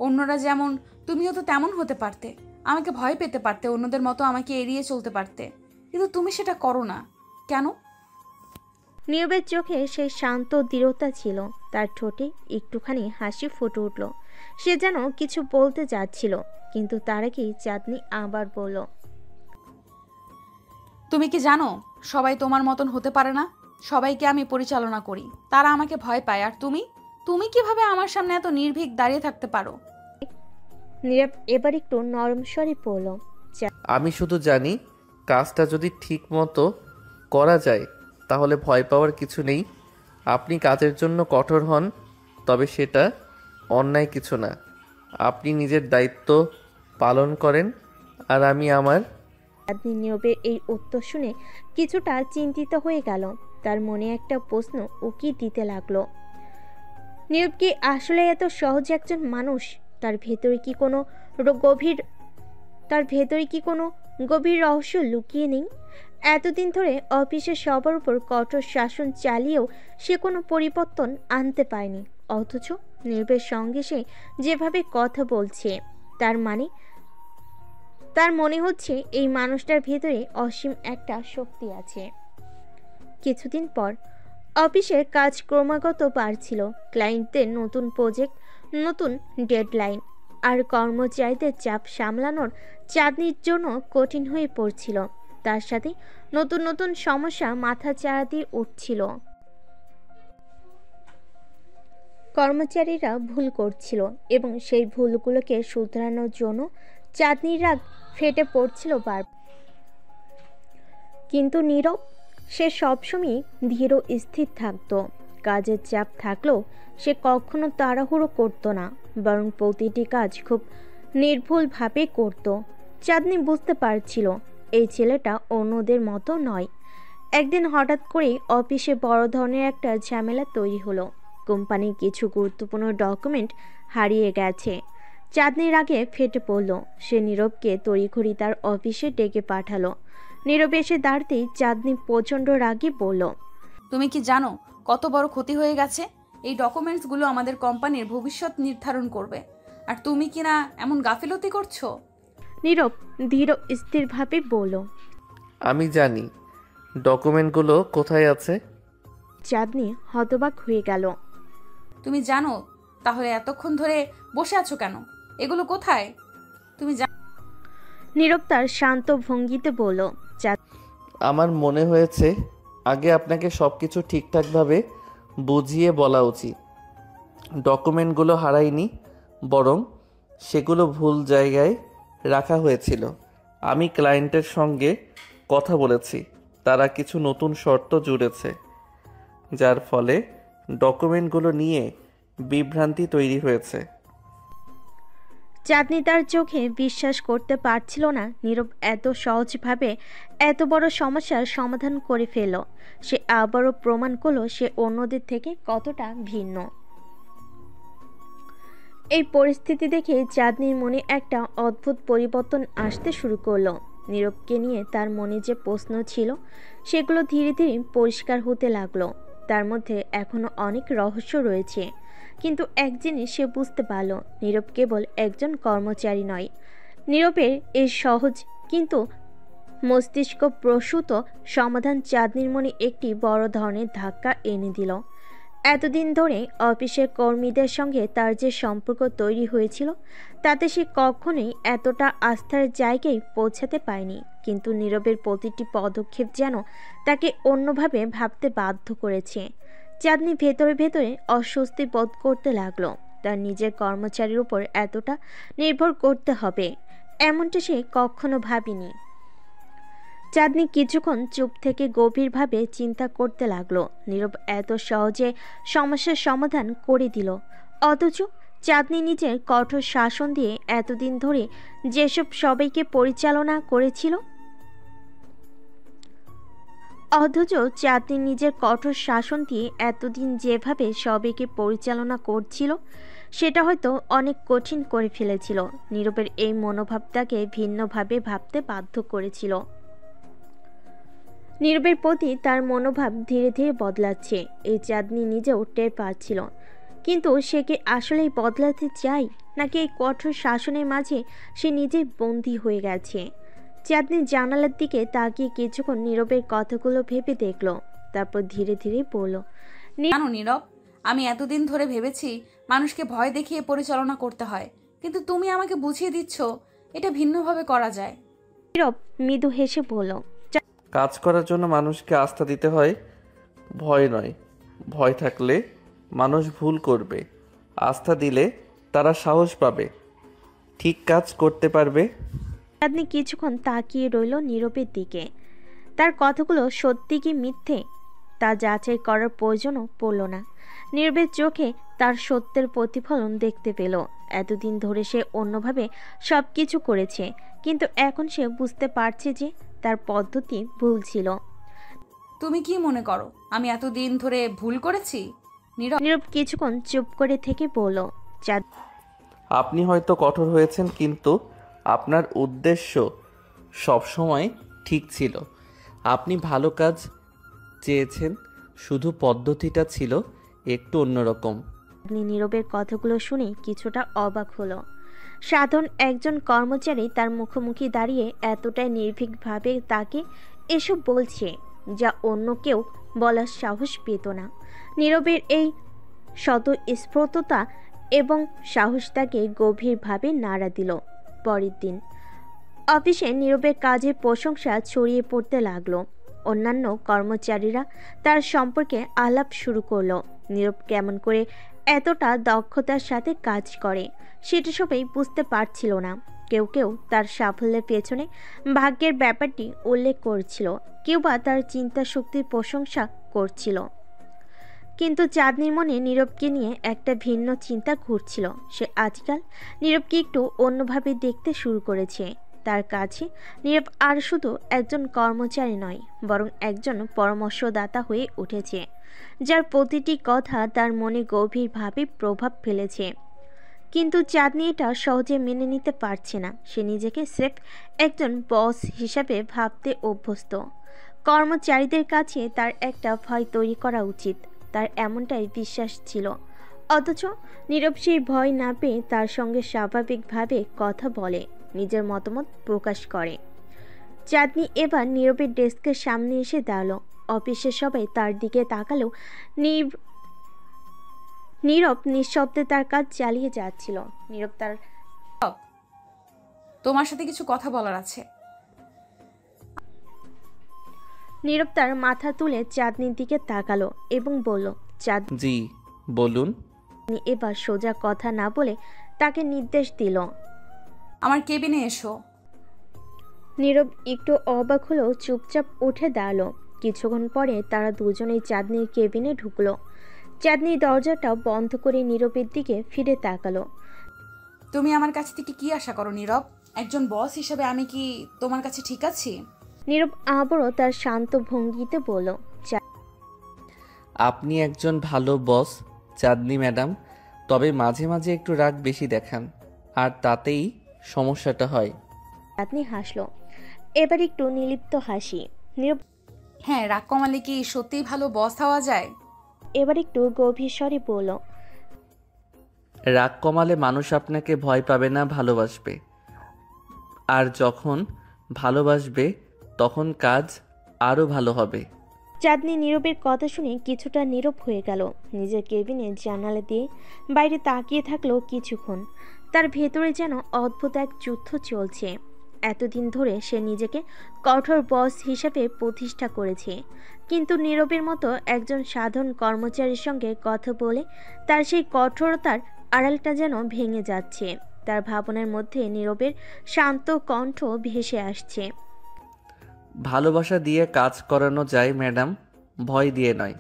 অন্যরা যেমন তুমিও তো তেমন হতে পারতে, আমাকে ভয় পেতে পারতে, অন্যদের মতো আমাকে এড়িয়ে চলতে পারতে, কিন্তু তুমি সেটা করো না কেন? নীরবের চোখে সেই শান্ত দৃঢ়তা ছিল। তার ঠোঁটে একটুখানি হাসি ফুটে উঠল। সে যেন কিছু বলতে যাচ্ছিল, কিন্তু তার আগেই চাঁদনি আবার বলল, তুমি কি জানো সবাই তোমার মতন হতে পারে না? সবাইকে আমি পরিচালনা করি, তারা আমাকে ভয় পায়, আর তুমি তুমি কিভাবে আমার সামনে এত নির্ভীক দাঁড়িয়ে থাকতে পারো? নীরব এবার একটু নরম স্বরে পড়ল, আমি শুধু জানি কাজটা যদি ঠিক মতো করা যায় তাহলে ভয় পাওয়ার কিছু নেই। আপনি কাজের জন্য কঠোর হন, তবে সেটা অন্যায় কিছু না। আপনি নিজের দায়িত্ব পালন করেন আর আমি আমার। চাঁদনি নীরবের এই উত্তর শুনে কিছুটা চিন্তিত হয়ে গেল। তার মনে একটা প্রশ্ন উকি দিতে লাগলো। নীরব কি আসলে এত সহজ একজন মানুষ? তার ভেতরে কি কোনো গভীর রহস্য লুকিয়ে নেই? এতদিন ধরে অফিসের সবার উপর কঠোর শাসন চালিয়েও সে কোনো পরিবর্তন আনতে পারেনি, অথচ নীরবের সঙ্গে সে যেভাবে কথা বলছে তার মনে হচ্ছে এই মানুষটার ভেতরে অসীম একটা শক্তি আছে। কিছুদিন পর অফিসের কাজ ক্রমাগত বাড়ছিল। ক্লায়েন্টদের নতুন প্রজেক্ট, নতুন ডেডলাইন আর কর্মচারীদের চাপ সামলানোর চাঁদনির জন্য কঠিন হয়ে পড়ছিল। তার সাথে নতুন নতুন সমস্যা মাথা চাড়া দিয়ে উঠছিল। কর্মচারীরা ভুল করছিল এবং সেই ভুলগুলোকে শুধরানোর জন্য চাঁদনির রাগ ফেটে পড়ছিল বার। কিন্তু নীরব সে সবসময় ধীর ও স্থির থাকতো। কাজের চাপ থাকলেও সে কখনো তাড়াহুড়ো করতো না, বরং প্রতিটি কাজ খুব নির্ভুলভাবে করত। চাঁদনি বুঝতে পারছিল এই ছেলেটা অন্যদের মতো নয়। একদিন হঠাৎ করেই অফিসে বড় ধরনের একটা ঝামেলা তৈরি হলো। কোম্পানির কিছু গুরুত্বপূর্ণ ডকুমেন্ট হারিয়ে গেছে। চাঁদনির আগে ফেটে পড়ল। সে নীরবকে তড়িঘড়ি তার অফিসে ডেকে পাঠালো। নীরব এসে দাঁড়াতেই চাঁদনি প্রচণ্ড রাগী বলল, তুমি কি জানো কত বড় ক্ষতি হয়ে গেছে? এই ডকুমেন্টসগুলো আমাদের কোম্পানির ভবিষ্যৎ নির্ধারণ করবে, আর তুমি কি না এমন গাফিলতি করছো? নীরব ধীর স্থিরভাবে বলল। আমি জানি ডকুমেন্টগুলো কোথায় আছে। চাঁদনি হতবাক হয়ে গেল। তুমি জানো, তাহলে এতক্ষণ ধরে বসে আছো কেন? এগুলো কোথায় তুমি নীরব তার শান্ত ভঙ্গিতে বলল, আমার মনে হয়েছে আগে আপনাকে সব কিছু ঠিকঠাকভাবে বুঝিয়ে বলা উচিত। ডকুমেন্টগুলো হারায়নি, বরং সেগুলো ভুল জায়গায় রাখা হয়েছিল। আমি ক্লায়েন্টের সঙ্গে কথা বলেছি, তারা কিছু নতুন শর্ত জুড়েছে, যার ফলে ডকুমেন্টগুলো নিয়ে বিভ্রান্তি তৈরি হয়েছে। চাঁদনি তার চোখে বিশ্বাস করতে পারছিল না নীরব এত সহজভাবে এত বড় সমস্যার সমাধান করে ফেলল। সে আবারও প্রমাণ করল সে অন্যদের থেকে কতটা ভিন্ন। এই পরিস্থিতি দেখে চাঁদনির মনে একটা অদ্ভুত পরিবর্তন আসতে শুরু করলো। নীরবকে নিয়ে তার মনে যে প্রশ্ন ছিল সেগুলো ধীরে ধীরে পরিষ্কার হতে লাগলো। তার মধ্যে এখনো অনেক রহস্য রয়েছে, কিন্তু এক জিনিস সে বুঝতে পারল, নীরব কেবল একজন কর্মচারী নয়। নীরবের এই সহজ কিন্তু মস্তিষ্ক প্রসূত সমাধান চাঁদনির মনে একটি বড় ধরনের ধাক্কা এনে দিল। এতদিন ধরে অফিসের কর্মীদের সঙ্গে তার যে সম্পর্ক তৈরি হয়েছিল তাতে সে কখনোই এতটা আস্থার জায়গায় পৌঁছাতে পারেনি, কিন্তু নীরবের প্রতিটি পদক্ষেপ যেন তাকে অন্যভাবে ভাবতে বাধ্য করেছে। চাঁদনি ভেতরে ভেতরে অস্বস্তি বোধ করতে লাগলো। তার নিজের কর্মচারীর উপর এতটা নির্ভর করতে হবে এমনটা সে কখনো ভাবেনি। চাঁদনি কিছুক্ষণ চুপ থেকে গভীরভাবে চিন্তা করতে লাগলো। নীরব এত সহজে সমস্যার সমাধান করে দিল, অথচ চাঁদনি নিজের কঠোর শাসন দিয়ে এতদিন ধরে যেসব সবাইকে পরিচালনা করেছিল যেভাবে সবাইকে পরিচালনা করছিল সেটা হয়তো অনেক কঠিন করে ফেলেছিল। নীরবের এই মনোভাবটাকে ভিন্নভাবে ভাবতে বাধ্য করেছিল। নীরবের প্রতি তার মনোভাব ধীরে ধীরে বদলাচ্ছে, এই চাঁদনি নিজেও টের পাচ্ছিল। কিন্তু সে কি আসলেই বদলাতে চায়, নাকি এই কঠোর শাসনের মাঝে সে নিজেই বন্দী হয়ে গেছে? চাঁদনি জানালার দিকে তাকিয়ে কিছুক্ষণ নীরবের কথাগুলো ভেবে দেখল, তারপর ধীরে ধীরে বলল, জানো নীরব, আমি এতদিন ধরে ভেবেছি মানুষকে ভয় দেখিয়ে পরিচালনা করতে হয়, কিন্তু তুমি আমাকে বুঝিয়ে দিচ্ছ এটা ভিন্নভাবে করা যায়। নীরব মৃদু হেসে বলল, কাজ করার জন্য মানুষকে আস্থা দিতে হয়, ভয় নয়। ভয় থাকলে মানুষ ভুল করবে, আস্থা দিলে তারা সাহস পাবে, ঠিক কাজ করতে পারবে। চাঁদনি কিছুক্ষণ তাকিয়ে রইল নীরবের দিকে। তার কথাগুলো সত্যি কি মিথ্যে তা যাচাই করার প্রয়োজনও পড়ল না। নীরবের চোখে তার সত্যের প্রতিফলন দেখতে পেল। এতদিন ধরে সে অন্যভাবে সব কিছু করেছে, কিন্তু এখন সে বুঝতে পারছে যে তার পদ্ধতি ভুল ছিল। তুমি কি মনে করো আমি এতদিন ধরে ভুল করেছি? নীরব কিছুক্ষণ চুপ করে থেকে বলল, আপনি হয়তো কঠোর হয়েছেন, কিন্তু আপনার উদ্দেশ্য সবসময় ঠিক ছিল। আপনি ভালো কাজ চেয়েছেন, শুধু পদ্ধতিটা ছিল একটু অন্যরকম। নীরবের কথাগুলো শুনে কিছুটা অবাক হলো। সাধারণ একজন কর্মচারী তার মুখোমুখি দাঁড়িয়ে এতটাই নির্ভীকভাবে তাকে এসব বলছে, যা অন্য কেউ বলার সাহস পেত না। নীরবের এই স্বতঃস্ফূর্ততা এবং সাহস তাকে গভীরভাবে নাড়া দিল। পরের দিন অফিসে নীরবের কাজের প্রশংসা ছড়িয়ে পড়তে লাগলো। অন্যান্য কর্মচারীরা তার সম্পর্কে আলাপ শুরু করলো। নীরব কেমন করে এতটা দক্ষতার সাথে কাজ করে সেটা সবাই বুঝতে পারছিল না। কেউ কেউ তার সাফল্যের পেছনে ভাগ্যের ব্যাপারটি উল্লেখ করছিল, কেউ বা তার চিন্তা শক্তির প্রশংসা করছিল। কিন্তু চাঁদনির মনে নীরবকে নিয়ে একটা ভিন্ন চিন্তা ঘুরছিল। সে আজকাল নীরবকে একটু অন্যভাবে দেখতে শুরু করেছে। তার কাছে নীরব আর শুধু একজন কর্মচারী নয়, বরং একজন পরামর্শদাতা হয়ে উঠেছে, যার প্রতিটি কথা তার মনে গভীরভাবে প্রভাব ফেলেছে। কিন্তু চাঁদনি এটা সহজে মেনে নিতে পারছে না। সে নিজেকে স্রেফ একজন বস হিসাবে ভাবতে অভ্যস্ত। কর্মচারীদের কাছে তার একটা ভয় তৈরি করা উচিত, তার এমনটাই বিশ্বাস ছিল। অথচ নীরব সেই ভয় না পেয়ে তার সঙ্গে স্বাভাবিকভাবে কথা বলে, নিজের মতামত প্রকাশ করে। চাঁদনি এবার নীরবের ডেস্কের সামনে এসে দাঁড়ালো। অফিসের সবাই তার দিকে তাকালেও নীরব নিঃশব্দে তার কাজ চালিয়ে যাচ্ছিল। নীরব তার তোমার সাথে কিছু কথা বলার আছে। নীরব তার মাথা তুলে চাঁদনির দিকে তাকালো এবং বলল, চাঁদনি জি বলুন। এবার সোজা কথা না বলে তাকে নির্দেশ দিল। আমার কেবিনে এসো। নীরব একটু অবাক হলেও চুপচাপ উঠে দাঁড়ালো। কিছুক্ষণ পরে তারা দুজনেই চাঁদনির কেবিনে ঢুকলো। চাঁদনি দরজাটা বন্ধ করে নীরবের দিকে ফিরে তাকালো। তুমি আমার কাছ থেকে কি আশা করো নীরব? একজন বস হিসেবে আমি কি তোমার কাছে ঠিক আছি? নীরব আবারও তার শান্ত ভঙ্গিতে বলল, আপনি একজন ভালো বস চাঁদনি ম্যাডাম, তবে মাঝে মাঝে একটু রাগ বেশি দেখান, আর তাতেই সমস্যাটা হয়। চাঁদনি হাসলো, এবার একটু নির্লিপ্ত হাসি। নীরব হ্যাঁ, রাগ কমালে কি সত্যিই ভালো বস হওয়া যায়? এবার একটু গভীর স্বরে বলল, রাগ কমালে মানুষ আপনাকে ভয় পাবে না, ভালোবাসবে। আর যখন ভালোবাসবে তখন কাজ আরও ভালো হবে। চাঁদনি নীরবের কথা শুনে কিছুটা নীরব হয়ে গেল। নিজের কেবিনে জানালা দিয়ে বাইরে তাকিয়ে থাকলো কিছুক্ষণ। তার ভেতরে যেন অদ্ভুত এক যুদ্ধ চলছে। এতদিন ধরে সে নিজেকে কঠোর বস হিসেবে প্রতিষ্ঠা করেছে, কিন্তু নীরবের মতো একজন সাধারণ কর্মচারীর সঙ্গে কথা বলে তার সেই কঠোরতার আড়ালটা যেন ভেঙে যাচ্ছে। তার ভাবনার মধ্যে নীরবের শান্ত কণ্ঠ ভেসে আসছে। ভালোবাসা দিয়ে কাজ করানো যায় ম্যাডাম, ভয় দিয়ে নয়।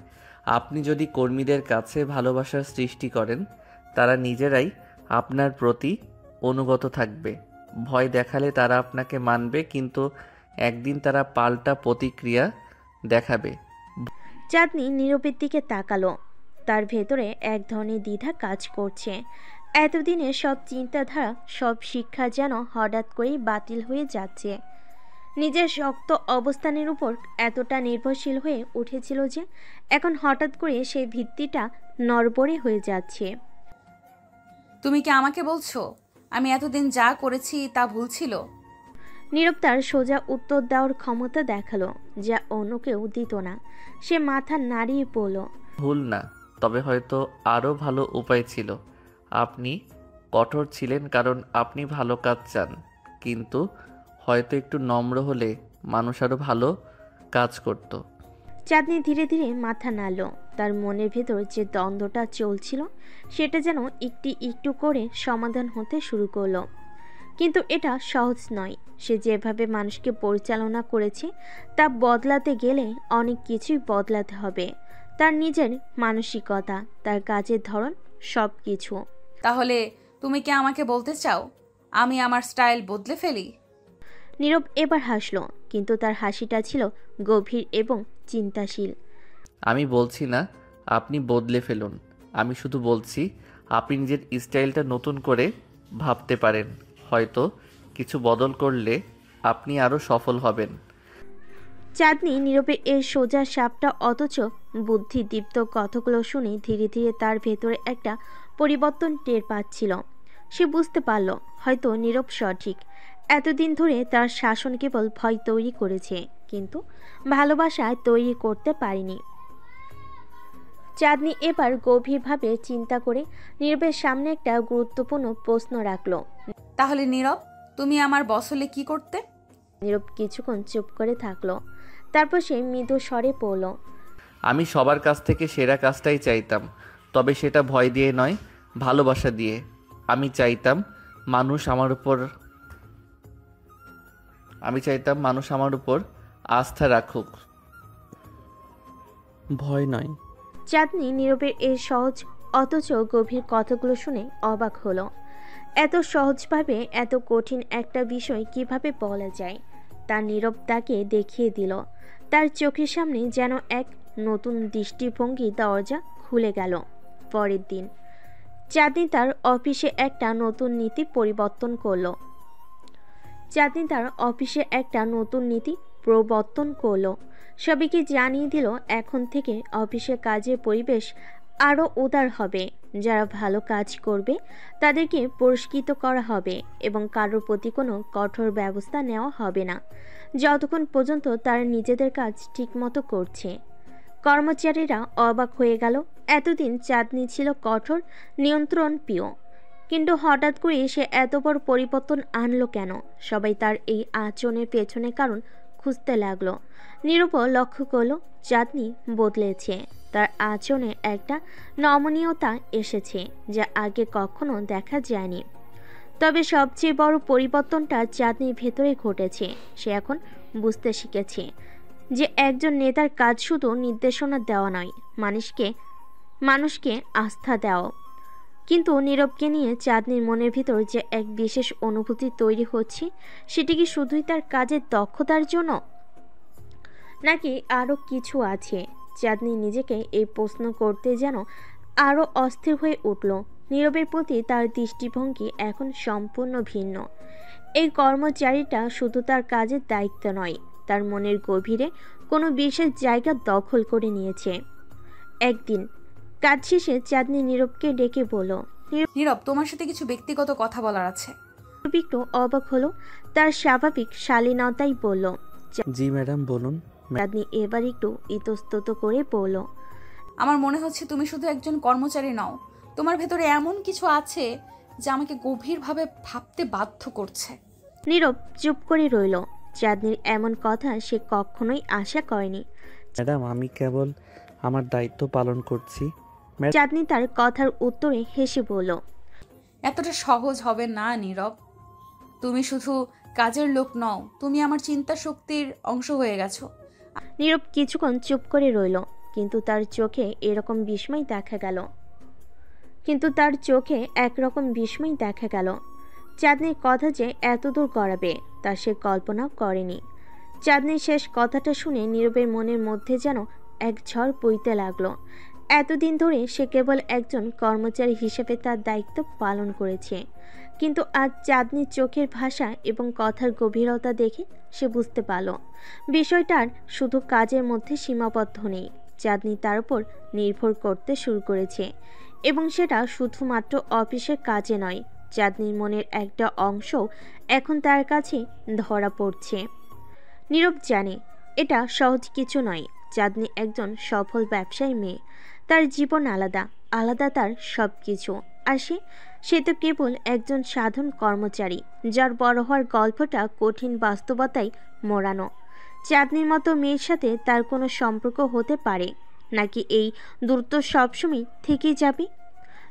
আপনি যদি কর্মীদের কাছে ভালোবাসার সৃষ্টি করেন, তারা নিজেরাই আপনার প্রতি অনুগত থাকবে। ভয় দেখালে তারা আপনাকে মানবে, কিন্তু একদিন তারা পাল্টা প্রতিক্রিয়া দেখাবে। চাঁদনি নীরবের দিকে তাকালো। তার ভেতরে এক ধরনের দ্বিধা কাজ করছে। এতদিনের সব চিন্তাধারা, সব শিক্ষা যেন হঠাৎ করেই বাতিল হয়ে যাচ্ছে। নিজের শক্ত অবস্থানের উপর এতটা নির্ভরশীল হয়ে উঠেছিল যে এখন হঠাৎ করে সেই ভিত্তিটা নড়বড়ে হয়ে যাচ্ছে। তুমি কি আমাকে বলছো আমি এতদিন যা করেছি তা ভুল ছিল? নীরব তার সোজা উত্তর দেওয়ার ক্ষমতা দেখালো, যা অন্য কেউ দিত না। সে মাথা নাড়িয়ে বলল, ভুল না, তবে হয়তো আরও ভালো উপায় ছিল। আপনি কঠোর ছিলেন কারণ আপনি ভালো কাজ চান, কিন্তু হয়তো একটু নম্র হলে মানুষ আরও ভালো কাজ করত। চাঁদনি ধীরে ধীরে মাথা নাড়ল। তার মনের ভেতর যে দ্বন্দ্বটা চলছিল সেটা যেন একটু একটু করে সমাধান হতে শুরু করলো। কিন্তু এটা সহজ নয়। সে যেভাবে মানুষকে পরিচালনা করেছে তা বদলাতে গেলে অনেক কিছুই বদলাতে হবে। তার নিজের মানসিকতা, তার কাজের ধরন, সব কিছু। তাহলে তুমি কি আমাকে বলতে চাও আমি আমার স্টাইল বদলে ফেলি? নীরব এবার হাসলো, কিন্তু তার হাসিটা ছিল গভীর এবং চিন্তাশীল। আমি বলছি না আপনি বদলে ফেলুন, আমি শুধু বলছি আপনি নিজের স্টাইলটা নতুন করে ভাবতে পারেন। হয়তো কিছু বদল করলে আপনি আরও সফল হবেন। চাঁদনি নীরবের এই সোজা সাপটা অথচ বুদ্ধিদীপ্ত কথাগুলো শুনে ধীরে ধীরে তার ভেতরে একটা পরিবর্তন টের পাচ্ছিল। সে বুঝতে পারল হয়তো নীরব সঠিক। এতদিন ধরে তার শাসন কেবল ভয় তৈরি করেছে, কিন্তু ভালোবাসায় তৈরি করতে পারেনি। চাঁদনি এবার গভীরভাবে চিন্তা করে নীরবের সামনে একটা গুরুত্বপূর্ণ প্রশ্ন রাখল। তাহলে নীরব, তুমি আমার বস হলে কি করতে? নীরব কিছুক্ষণ চুপ করে থাকলো। তারপর সে মৃদু স্বরে পড়ল, আমি সবার কাছ থেকে সেরা কাজটাই চাইতাম, তবে সেটা ভয় দিয়ে নয়, ভালোবাসা দিয়ে। আমি চাইতাম মানুষ আমার উপর আস্থা রাখুক। ভয় নয়। চাঁদনি নীরবের এই সহজ অথচ গভীর কথাগুলো শুনে অবাক হলো। এত সহজভাবে এত কঠিন একটা বিষয় কিভাবে বলা যায়, তার নীরব তাকে দেখিয়ে দিল। তার চোখের সামনে যেন এক নতুন দৃষ্টিভঙ্গি দরজা খুলে গেল। পরের দিন চাঁদনি তার অফিসে একটা নতুন নীতি পরিবর্তন করলো। সবাইকে জানিয়ে দিল এখন থেকে অফিসে কাজের পরিবেশ আরও উদার হবে। যারা ভালো কাজ করবে তাদেরকে পুরস্কৃত করা হবে এবং কারোর প্রতি কোনো কঠোর ব্যবস্থা নেওয়া হবে না যতক্ষণ পর্যন্ত তারা নিজেদের কাজ ঠিকমতো করছে। কর্মচারীরা অবাক হয়ে গেল। এতদিন চাঁদনি ছিল কঠোর নিয়ন্ত্রণ প্রিয়, কিন্তু হঠাৎ করে সে এত বড় পরিবর্তন আনলো কেন? সবাই তার এই আচরণের পেছনে কারণ খুঁজতে লাগলো। নীরব লক্ষ্য করলো চাঁদনি বদলেছে। তার আচরণে একটা নমনীয়তা এসেছে যা আগে কখনো দেখা যায়নি। তবে সবচেয়ে বড় পরিবর্তনটা চাঁদনির ভেতরে ঘটেছে। সে এখন বুঝতে শিখেছে যে একজন নেতার কাজ শুধু নির্দেশনা দেওয়া নয়, মানুষকে আস্থা দেওয়া। কিন্তু নীরবকে নিয়ে চাঁদনির মনের ভিতর যে এক বিশেষ অনুভূতি তৈরি হচ্ছে, সেটি কি শুধুই তার কাজের দক্ষতার জন্য, নাকি আরও কিছু আছে? চাঁদনি নিজেকে এই প্রশ্ন করতে যেন আরও অস্থির হয়ে উঠল। নীরবের প্রতি তার দৃষ্টিভঙ্গি এখন সম্পূর্ণ ভিন্ন। এই কর্মচারীটা শুধু তার কাজের দায়িত্ব নয়, তার মনের গভীরে কোনো বিশেষ জায়গা দখল করে নিয়েছে। একদিন কাজ শেষে চাঁদনি নীরবকে ডেকে বলল। নীরব, তোমার সাথে কিছু ব্যক্তিগত কথা বলার আছে। নীরব একটু অবাক হলো। তার স্বাভাবিক শালীনতাই বলল। জি ম্যাডাম, বলুন। চাঁদনি এবার একটু ইতস্তত করে বলল, আমার মনে হচ্ছে তুমি শুধু একজন কর্মচারী নও, তোমার ভেতরে এমন কিছু আছে যা আমাকে গভীরভাবে ভাবতে বাধ্য করছে। নীরব চুপ করে রইল। চাঁদনির এমন কথা সে কখনোই আশা করেনি। ম্যাডাম, আমি কেবল আমার দায়িত্ব পালন করছি। চাঁদনি তার কথার উত্তরে হেসে বলল, এতটা সহজ হবে না নীরব। তুমি শুধু কাজের লোক নও, তুমি আমার চিন্তা শক্তির অংশ হয়ে গেছো। নীরব কিছুক্ষণ চুপ করে রইল, কিন্তু তার চোখে একরকম বিস্ময় দেখা গেল। চাঁদনির কথা যে এতদূর গড়াবে তা সে কল্পনাও করেনি। চাঁদনির শেষ কথাটা শুনে নীরবের মনের মধ্যে যেন এক ঝড় বইতে লাগলো। এতদিন ধরে সে কেবল একজন কর্মচারী হিসেবে তার দায়িত্ব পালন করেছে, কিন্তু আজ চাঁদনির চোখের ভাষা এবং কথার গভীরতা দেখে সে বুঝতে পারল বিষয়টার শুধু কাজের মধ্যে সীমাবদ্ধ নেই। চাঁদনি তার উপর নির্ভর করতে শুরু করেছে, এবং সেটা শুধুমাত্র অফিসের কাজে নয়। চাঁদনির মনের একটা অংশ এখন তার কাছে ধরা পড়ছে। নীরব জানে এটা সহজ কিছু নয়। চাঁদনি একজন সফল ব্যবসায়ী মেয়ে, তার জীবন আলাদা তার সব কিছু। আর সে তো কেবল একজন সাধারণ কর্মচারী, যার বড় হওয়ার গল্পটা কঠিন বাস্তবতায় মোড়ানো। চাঁদনির মতো মেয়ের সাথে তার কোনো সম্পর্ক হতে পারে নাকি এই দূরত্ব সবসময় থেকেই যাবে?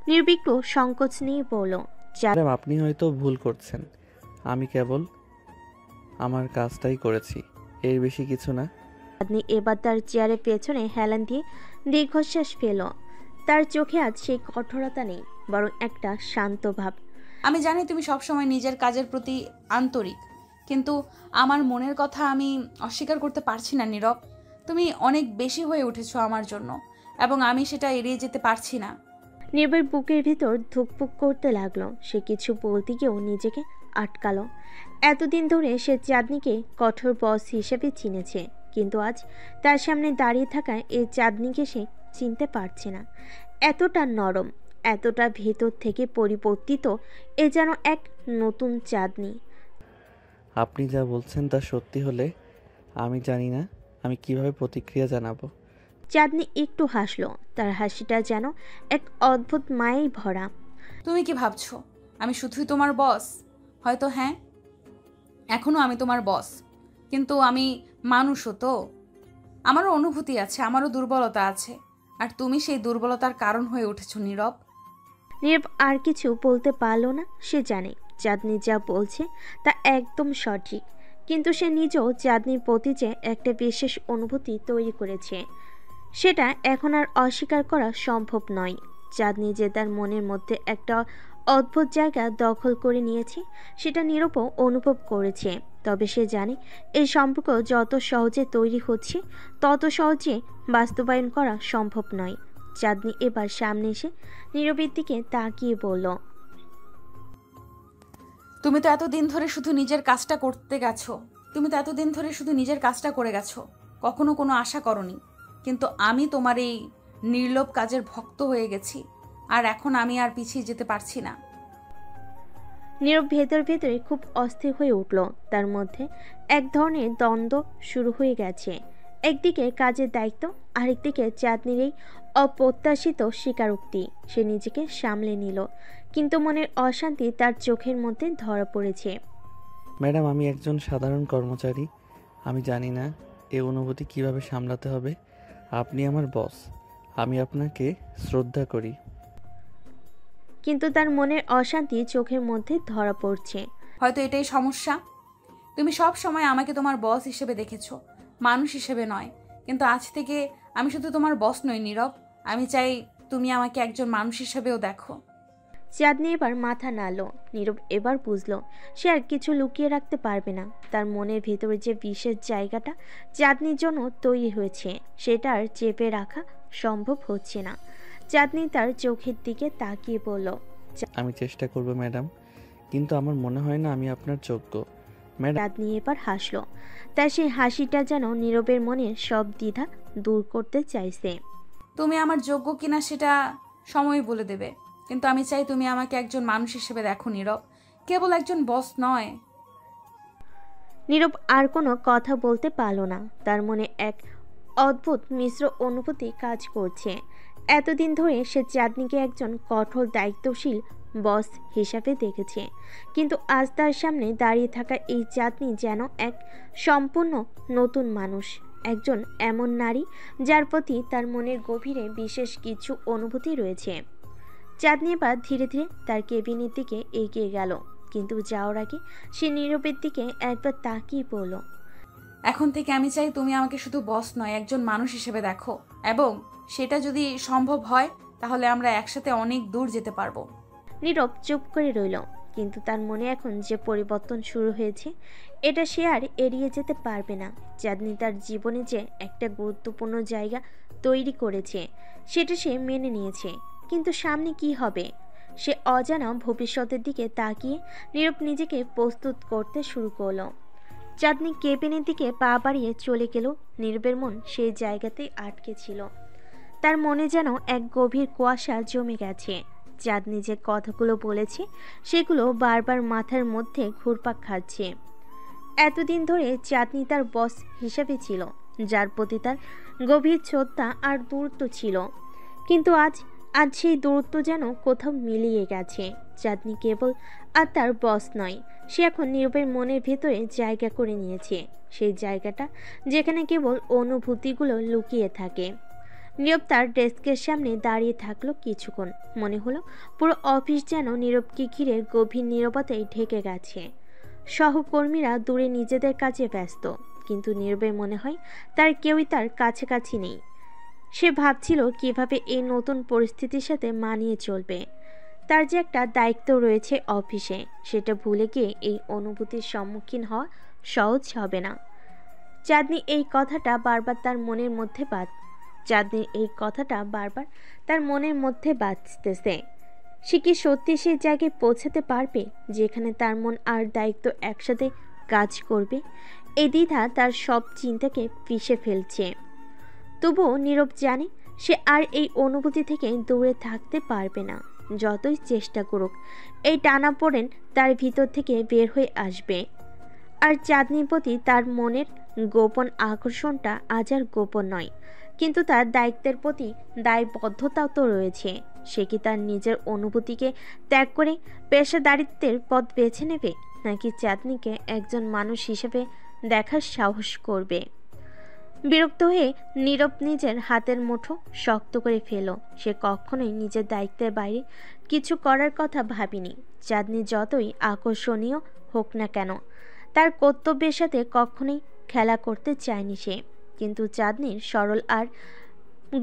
নির্বিঘ্ন সংকোচ নিয়ে বলল, ম্যাডাম, আপনি হয়তো ভুল করছেন। আমি কেবল আমার কাজটাই করেছি, এর বেশি কিছু না। চাঁদনি এবার তার চেয়ারের পেছনে হেলান দিয়ে দীর্ঘশ্বাস ফেল। তার চোখে আজ সেই কঠোরতা নেই, বরং একটা শান্ত ভাব। আমি জানি তুমি সবসময় নিজের কাজের প্রতি আন্তরিক, কিন্তু আমার মনের কথা আমি অস্বীকার করতে পারছি না নীরব। তুমি অনেক বেশি হয়ে উঠেছো আমার জন্য, এবং আমি সেটা এড়িয়ে যেতে পারছি না। নীরবের বুকের ভিতর ধুকপুক করতে লাগলো। সে কিছু বলতে গিয়েও নিজেকে আটকালো। এতদিন ধরে সে চাঁদনিকে কঠোর বস হিসেবে চিনেছে, কিন্তু আজ তার সামনে দাঁড়িয়ে থাকা এই চাঁদনিকে সে চিনতে পারছে না। এতটা নরম, এতটা ভেতর থেকে পরিবর্তিত, এ যেন এক নতুন চাঁদনি। আপনি যা বলছেন তা সত্যি হলে আমি জানি না আমি কিভাবে প্রতিক্রিয়া জানাবো। চাঁদনি একটু হাসলো। তার হাসিটা যেন এক অদ্ভুত মায়ায় ভরা। তুমি কি ভাবছো আমি শুধুই তোমার বস? হয়তো হ্যাঁ, এখনো আমি তোমার বস, কিন্তু আমি মানুষও তো। আমারও অনুভূতি আছে, আমারও দুর্বলতা আছে, আর তুমি সেই দুর্বলতার কারণ হয়ে উঠেছো নীরব। নীরব আর কিছু বলতে পারল না। সে জানে চাঁদনি যা বলছে তা একদম সঠিক। কিন্তু সে নিজেও চাঁদনির প্রতি যে একটা বিশেষ অনুভূতি তৈরি করেছে, সেটা এখন আর অস্বীকার করা সম্ভব নয়। চাঁদনি যে তার মনের মধ্যে একটা অদ্ভুত জায়গা দখল করে নিয়েছে, সেটা নীরবও অনুভব করেছে। তবে সে জানে এই সম্পর্ক যত সহজে তৈরি হচ্ছে, তত সহজে বাস্তবায়ন করা সম্ভব নয়। চাঁদনি এবার সামনে এসে নীরবের দিকে তাকিয়ে বলল, তুমি তো এতদিন ধরে শুধু নিজের কাজটা করতে গেছো। তুমি তো এতদিন ধরে শুধু নিজের কাজটা করে গেছো, কখনো কোনো আশা করনি। কিন্তু আমি তোমার এই নির্লোভ কাজের ভক্ত হয়ে গেছি, আর এখন আমি আর পিছিয়ে যেতে পারছি না। নীরব ভেতর ভেতরে খুব অস্থির হয়ে উঠল। তার মধ্যে এক ধরনের দ্বন্দ্ব শুরু হয়ে গেছে। একদিকে কাজের দায়িত্ব, আরেকদিকে চাঁদনির এই অপ্রত্যাশিত স্বীকারোক্তি। সে নিজেকে সামলে নিল, কিন্তু মনের অশান্তি তার চোখের মধ্যে ধরা পড়েছে। ম্যাডাম, আমি একজন সাধারণ কর্মচারী। আমি জানি না এই অনুভূতি কিভাবে সামলাতে হবে। আপনি আমার বস, আমি আপনাকে শ্রদ্ধা করি। কিন্তু তার মনের অশান্তি চোখের মধ্যে ধরা পড়ছে। হয়তো এটাই সমস্যা। তুমি সব সময় আমাকে তোমার বস হিসেবে দেখেছো, মানুষ হিসেবে নয়। কিন্তু আজ থেকে আমি শুধু তোমার বস নই নীরব, আমি চাই তুমি আমাকে একজন মানুষ হিসেবেও দেখো। চাঁদনি এবার মাথা নাড়ল। নীরব এবার বুঝল সে আর কিছু লুকিয়ে রাখতে পারবে না। তার মনের ভেতরে যে বিশেষ জায়গাটা চাঁদনির জন্য তৈরি হয়েছে, সেটা আর চেপে রাখা সম্ভব হচ্ছে না। চাঁদনি তার চোখের দিকে তাকিয়ে বলল, আমি চেষ্টা করব ম্যাডাম, কিন্তু আমার মনে হয় না আমি আপনার যোগ্য। ম্যাডাম, চাঁদনি এবার হাসল। তার সেই হাসিটা যেন নীরবের মনের সব দ্বিধা দূর করতে চাইছে। তুমি আমার যোগ্য কিনা সেটা সময় বলে দেবে, কিন্তু আমি চাই তুমি আমাকে একজন মানুষ হিসেবে দেখো নীরব, কেবল একজন বস নয়। নীরব আর কোনো কথা বলতে পারল না। তার মনে এক অদ্ভুত মিশ্র অনুভূতি কাজ করছে। এতদিন ধরে সে চাঁদনিকে একজন কঠোর দায়িত্বশীল বস হিসাবে দেখেছে, কিন্তু আজ তার সামনে দাঁড়িয়ে থাকা এই চাঁদনি যেন এক সম্পূর্ণ নতুন মানুষ, একজন এমন নারী যার প্রতি তার মনের গভীরে বিশেষ কিছু অনুভূতি রয়েছে। চাঁদনি এবার ধীরে ধীরে তার কেবিনের দিকে এগিয়ে গেল, কিন্তু যাওয়ার আগে সে নীরবের দিকে একবার তাকিয়ে পড়ল। এখন থেকে আমি চাই তুমি আমাকে শুধু বস নয়, একজন মানুষ হিসেবে দেখো, এবং সেটা যদি সম্ভব হয় তাহলে আমরা একসাথে অনেক দূর যেতে পারবো। নীরব চুপ করে রইল, কিন্তু তার মনে এখন যে পরিবর্তন শুরু হয়েছে, এটা সে আর এড়িয়ে যেতে পারবে না। চাঁদনি তার জীবনে যে একটা গুরুত্বপূর্ণ জায়গা তৈরি করেছে, সেটা সে মেনে নিয়েছে, কিন্তু সামনে কি হবে সে অজানা ভবিষ্যতের দিকে তাকিয়ে নীরব নিজেকে প্রস্তুত করতে শুরু করলো। চাঁদনি কেবিনের দিকে পা বাড়িয়ে চলে গেল। নীরবের মন সেই জায়গাতেই আটকে ছিল। তার মনে যেন এক গভীর কুয়াশা জমে গেছে। চাঁদনি যে কথাগুলো বলেছে, সেগুলো বারবার মাথার মধ্যে ঘুরপাক খাচ্ছে। এতদিন ধরে চাঁদনি তার বস হিসেবে ছিল, যার প্রতি তার গভীর শ্রদ্ধা আর দূরত্ব ছিল, কিন্তু আজ সেই দূরত্ব যেন কোথাও মিলিয়ে গেছে। চাঁদনি কেবল আর তার বস নয়, সে এখন নীরবের মনের ভেতরে জায়গা করে নিয়েছে, সেই জায়গাটা যেখানে কেবল অনুভূতিগুলো লুকিয়ে থাকে। নীরব তার ডেস্কের সামনে দাঁড়িয়ে থাকলো কিছুক্ষণ। মনে হলো পুরো অফিস যেন নীরবকে ঘিরে গভীর নীরবতায় ঢেকে গেছে। সহকর্মীরা দূরে নিজেদের কাজে ব্যস্ত, কিন্তু নীরবের মনে হয় তার কেউই তার কাছাকাছি নেই। সে ভাবছিল কিভাবে এই নতুন পরিস্থিতির সাথে মানিয়ে চলবে। তার যে একটা দায়িত্ব রয়েছে অফিসে, সেটা ভুলে গিয়ে এই অনুভূতির সম্মুখীন হওয়া সহজ হবে না। চাঁদনির এই কথাটা বারবার তার মনের মধ্যে বাজতেছে। সে কি সত্যি সেই জায়গায় পৌঁছাতে পারবে যেখানে তার মন আর দায়িত্ব একসাথে কাজ করবে? এই দ্বিধা তার সব চিন্তাকে পিষে ফেলছে। তবুও নীরব জানে সে আর এই অনুভূতি থেকে দূরে থাকতে পারবে না। যতই চেষ্টা করুক, এই টানাপোড়েন তার ভিতর থেকে বের হয়ে আসবে। আর চাঁদনির প্রতি তার মনের গোপন আকর্ষণটা আজ আর গোপন নয়, কিন্তু তার দায়িত্বের প্রতি দায়বদ্ধতাও তো রয়েছে। সে কি তার নিজের অনুভূতিকে ত্যাগ করে পেশাদারিত্বের পথ বেছে নেবে, নাকি চাঁদনিকে একজন মানুষ হিসেবে দেখার সাহস করবে? বিরক্ত হয়ে নীরব নিজের হাতের মুঠো শক্ত করে ফেল। সে কখনোই নিজের দায়িত্বের বাইরে কিছু করার কথা ভাবেনি। চাঁদনি যতই আকর্ষণীয় হোক না কেন, তার কর্তব্যের সাথে কখনোই খেলা করতে চায়নি সে। কিন্তু চাঁদনির সরল আর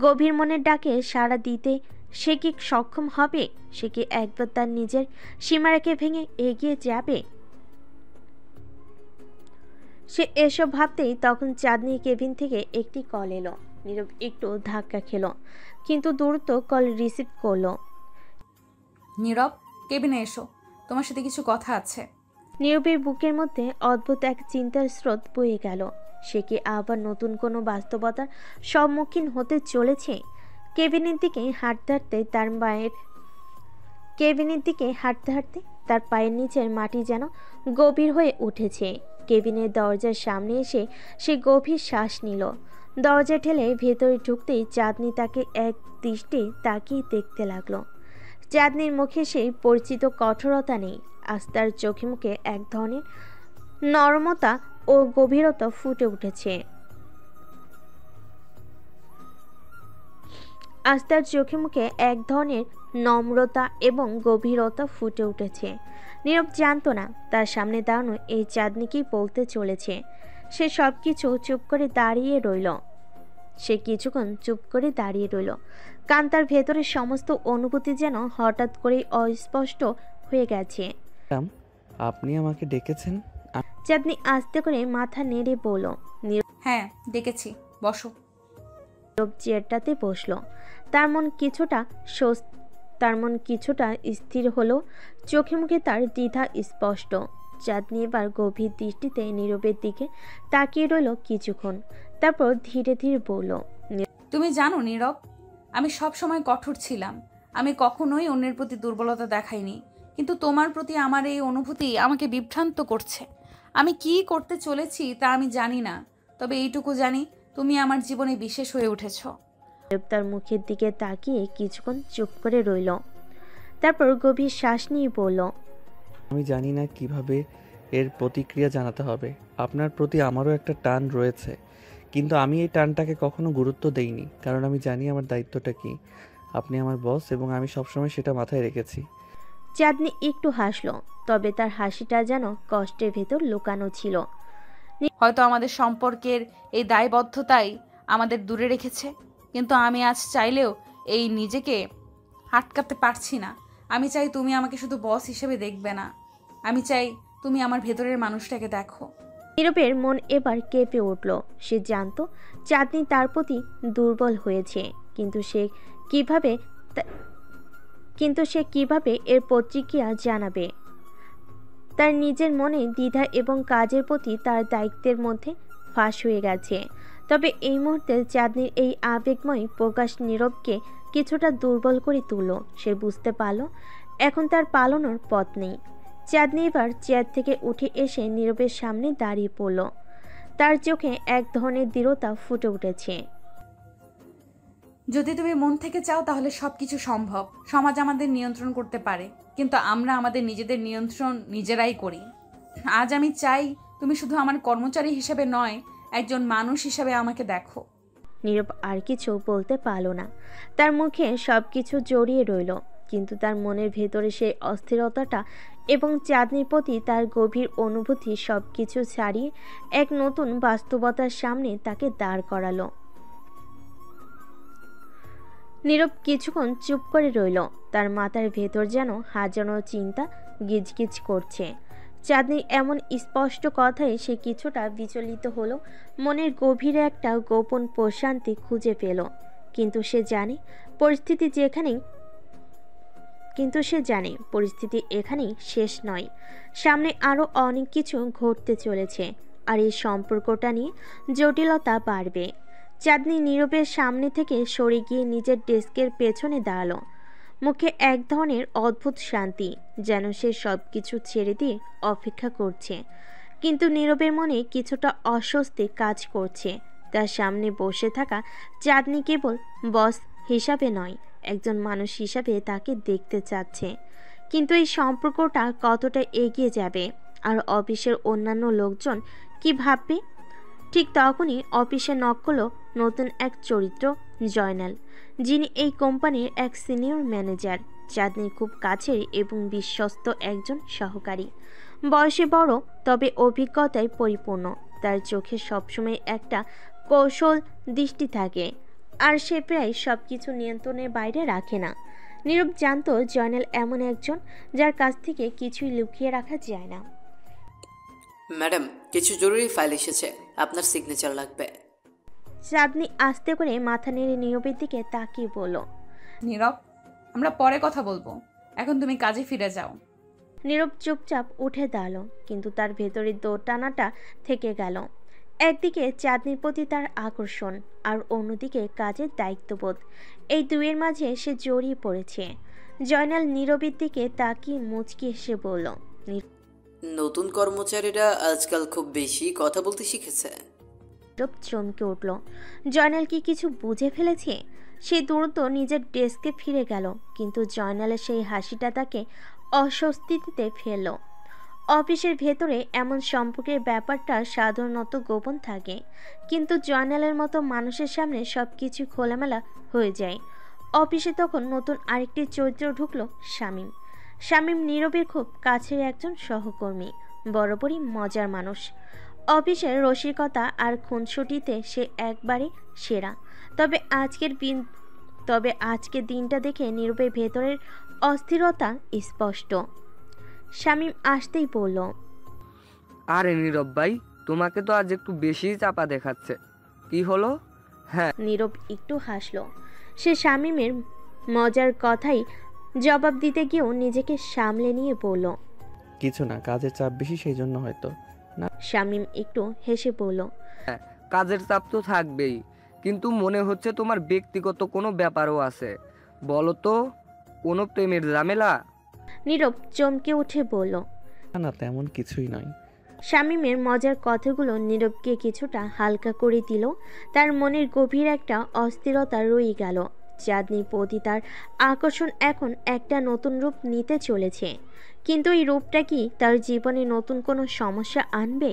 গভীর মনের ডাকে সাড়া দিতে সে কি সক্ষম হবে? সে কি একবার তার নিজের সীমারেখা ভেঙে এগিয়ে যাবে? সে এসব ভাবতেই তখন চাঁদনি কেবিন থেকে একটি কল এলো। নীরব একটু ধাক্কা খেলো, কিন্তু দ্রুত কল রিসিভ করলো। নীরব, কেবিনে এসো, তোমার সাথে কিছু কথা আছে। নীরবের বুকের মধ্যে অদ্ভুত এক চিন্তার স্রোত বয়ে গেল। সে কি আবার নতুন কোনো বাস্তবতার সম্মুখীন হতে চলেছে? কেবিনের দিকে হাঁটতে হাঁটতে তার পায়ের নিচের মাটি যেন গভীর হয়ে উঠেছে। কেবিনের দরজার সামনে এসে সে গভীর শ্বাস নিল। দরজা ঠেলে ভেতরে ঢুকতেই চাঁদনি তাকে এক দৃষ্টি তাকিয়ে দেখতে লাগলো। চাঁদনির মুখে সেই পরিচিত কঠোরতা নেই, আজ তার চোখে মুখে এক ধরনের নরমতা ও গভীরতা ফুটে উঠেছে। আজ তার চোখে মুখে এক ধরনের নম্রতা এবং গভীরতা ফুটে উঠেছে। নীরব জানতো না তার সামনে দাঁড়ানো এই চাঁদনি কি বলতে চলেছে। সে সবকিছু চুপ করে দাঁড়িয়ে রইল। সে কিছুক্ষণ চুপ করে দাঁড়িয়ে রইল। কান্তার ভেতরের সমস্ত অনুভূতি যেন হঠাৎ করেই অস্পষ্ট হয়ে গেছে। আপনি আমাকে ডেকেছেন? চাঁদনি আস্তে করে মাথা নেড়ে বলল। হ্যাঁ, ডেকেছি, বসো। নীরব চেয়ারটাতে বসলো। তার মন কিছুটা স্থির হলো। চোখে মুখে তার দ্বিধা স্পষ্ট। চাঁদনি এবার গভীর দৃষ্টিতে নীরবের দিকে তাকিয়ে রইল কিছুক্ষণ, তারপর ধীরে ধীরে বলল। তুমি জানো নীরব, আমি সব সময় কঠোর ছিলাম। আমি কখনোই অন্যের প্রতি দুর্বলতা দেখাইনি, কিন্তু তোমার প্রতি আমার এই অনুভূতি আমাকে বিভ্রান্ত করছে। আমি কি করতে চলেছি তা আমি জানি না, তবে এইটুকু জানি তুমি আমার জীবনে বিশেষ হয়ে উঠেছো। তার মুখের দিকে তাকিয়ে কিছুক্ষণ চুপ করে রইল, তারপর গভীর শ্বাস নিয়ে বলল। আমি জানি না কিভাবে এর প্রতিক্রিয়া জানাতে হবে। আপনার প্রতি আমারও একটা টান রয়েছে, কিন্তু আমি এই টানটাকে কখনো গুরুত্ব দেইনি, কারণ আমি জানি আমার দায়িত্বটা কি। আপনি আমার বস এবং আমি সবসময় সেটা মাথায় রেখেছি। চাঁদনি একটু হাসলো, তবে তার হাসিটা যেন কষ্টের ভেতর লুকানো ছিল। হয়তো আমাদের সম্পর্কের এই দায়বদ্ধতাই আমাদের দূরে রেখেছে, কিন্তু আমি আজ চাইলেও এই নিজেকে আটকাতে পারছি না। আমি চাই তুমি আমাকে শুধু বস হিসেবে দেখবে না, আমি চাই তুমি আমার ভেতরের মানুষটাকে দেখো। নীরবের মন এবার কেঁপে উঠল। সে জানতো চাঁদনি তার প্রতি দুর্বল হয়েছে, কিন্তু সে কিভাবে এর প্রতিক্রিয়া জানাবে। তার নিজের মনে দ্বিধা এবং কাজের প্রতি তার দায়িত্বের মধ্যে ফাঁস হয়ে গেছে। তবে এই মুহূর্তে চাঁদনির এই আবেগময় প্রকাশ নীরবকে কিছুটা দুর্বল করে তুলল। সে বুঝতে পারল এখন তার পালানোর পথ নেই। চাঁদনি এবার চেয়ার থেকে উঠে এসে নীরবের সামনে দাঁড়িয়ে পড়ল। তার চোখে এক ধরনের দৃঢ়তা ফুটে উঠেছে। যদি তুমি মন থেকে চাও তাহলে সবকিছু সম্ভব। সমাজ আমাদের নিয়ন্ত্রণ করতে পারে, কিন্তু আমরা আমাদের নিজেদের নিয়ন্ত্রণ নিজেরাই করি। আজ আমি চাই তুমি শুধু আমার কর্মচারী হিসেবে নয়, একজন মানুষ হিসেবে আমাকে দেখো। নীরব আর কিছু বলতে পারল না। তার মুখে সবকিছু জড়িয়ে রইল, কিন্তু তার মনের ভেতরে সেই অস্থিরতাটা এবং চাঁদনির প্রতি তার গভীর অনুভূতি সবকিছু ছাড়িয়ে এক নতুন বাস্তবতার সামনে তাকে দাঁড় করালো। নীরব কিছুক্ষণ চুপ করে রইল। তার মাথার ভেতর যেন হাজারো চিন্তা গিজগিজ করছে। চাঁদনির এমন স্পষ্ট কথায় সে কিছুটা বিচলিত হলো। মনের গভীরে একটা গোপন প্রশান্তি খুঁজে পেল, কিন্তু সে জানে পরিস্থিতি এখানেই শেষ নয়। সামনে আরও অনেক কিছু ঘটতে চলেছে, আর এই সম্পর্কটা নিয়ে জটিলতা বাড়বে। চাঁদনি নীরবের সামনে থেকে সরে গিয়ে নিজের ডেস্কের পেছনে দাঁড়ালো। মুখে এক ধরনের অদ্ভুত শান্তি, যেন সে সব কিছু ছেড়ে দিয়ে অপেক্ষা করছে। কিন্তু নীরবের মনে কিছুটা অস্বস্তি কাজ করছে। তার সামনে বসে থাকা চাঁদনি কেবল বস হিসাবে নয়, একজন মানুষ হিসাবে তাকে দেখতে চাচ্ছে। কিন্তু এই সম্পর্কটা কতটা এগিয়ে যাবে, আর অফিসের অন্যান্য লোকজন কি ভাববে? ঠিক তখনই অফিসে নক করলো নতুন এক চরিত্র, জয়নাল, যিনি এই কোম্পানির এক সিনিয়র ম্যানেজার, চাঁদনির খুব কাছের এবং বিশ্বস্ত একজন সহকারী। বয়সে বড়, তবে অভিজ্ঞতায় পরিপূর্ণ। তার চোখে সবসময় একটা কৌশল দৃষ্টি থাকে, আর সে প্রায় সবকিছু নিয়ন্ত্রণের বাইরে রাখে না। নীরব জানতো জয়নাল এমন একজন যার কাছ থেকে কিছুই লুকিয়ে রাখা যায় না। ম্যাডাম, কিছু জরুরি ফাইল এসেছে, আপনার সিগনেচার লাগবে। চাঁদনি আস্তে করে মাথা নেড়ে নীরবের দিকে তাকিয়ে বলল। নীরব, আমরা পরে কথা বলবো, এখন তুমি কাজে ফিরে যাও। নীরব চুপচাপ উঠে দাঁড়ালো, কিন্তু তার ভেতরের দোটানাটা থেকে গেল। একদিকে চাঁদনির প্রতি তার আকর্ষণ, আর অন্যদিকে কাজের দায়িত্ববোধ। এই দুয়ের মাঝে সে জড়িয়ে পড়েছে। জয়নাল নীরবের দিকে তাকিয়ে মুচকি এসে বলল। নতুন কর্মচারীরা আজকাল খুব বেশি কথা বলতে শিখেছে। নীরব চমকে উঠল। জয়নাল কি কিছু বুঝে ফেলেছে? সে দ্রুত নিজের ডেস্কে ফিরে গেল, কিন্তু জয়নালের সেই হাসিটা তাকে অস্বস্তিতে ফেলল। অফিসের ভেতরে এমন সম্পর্কের ব্যাপারটা সাধারণত গোপন থাকে, কিন্তু জয়নালের মতো মানুষের সামনে সব কিছু খোলামেলা হয়ে যায়। অফিসে তখন নতুন আরেকটি চরিত্র ঢুকলো, শামীম। শামীম নীরবের খুব কাছের একজন সহকর্মী, বরাবরই মজার মানুষ। অফিসের রসিকতা আর খুনসুটিতে সে একবারে সেরা। তবে আজকের দিনটা দেখে নীরবের ভেতরের অস্থিরতা স্পষ্ট। শামীম আসতেই বলল। আরে নীরব ভাই, তোমাকে তো আজ একটু বেশি চাপা দেখাচ্ছে, কি হলো? হ্যাঁ। নীরব একটু হাসলো। সে শামীমের মজার কথাই জবাব দিতে গিয়েও নিজেকে সামলে নিয়ে বলল। কিছু না, কাজের চাপ বেশি, সেই জন্য হয়তো। শামীম একটু হেসে বলল। হ্যাঁ, কাজের চাপ তো থাকবেই, কিন্তু মনে হচ্ছে তোমার ব্যক্তিগত কোনো ব্যাপারও আছে। বলো তো, কোনো প্রেমের ঝামেলা? নীরব চমকে উঠে বলল। না না, তেমন কিছুই নয়। শামীমের মজার কথাগুলো নীরবকে কিছুটা হালকা করে দিল। তার মনের গভীর একটা অস্থিরতা রয়ে গেল। চাঁদনির প্রতি তার আকর্ষণ এখন একটা নতুন রূপ নিতে চলেছে, কিন্তু এই রূপটা কি তার জীবনে নতুন কোনো সমস্যা আনবে?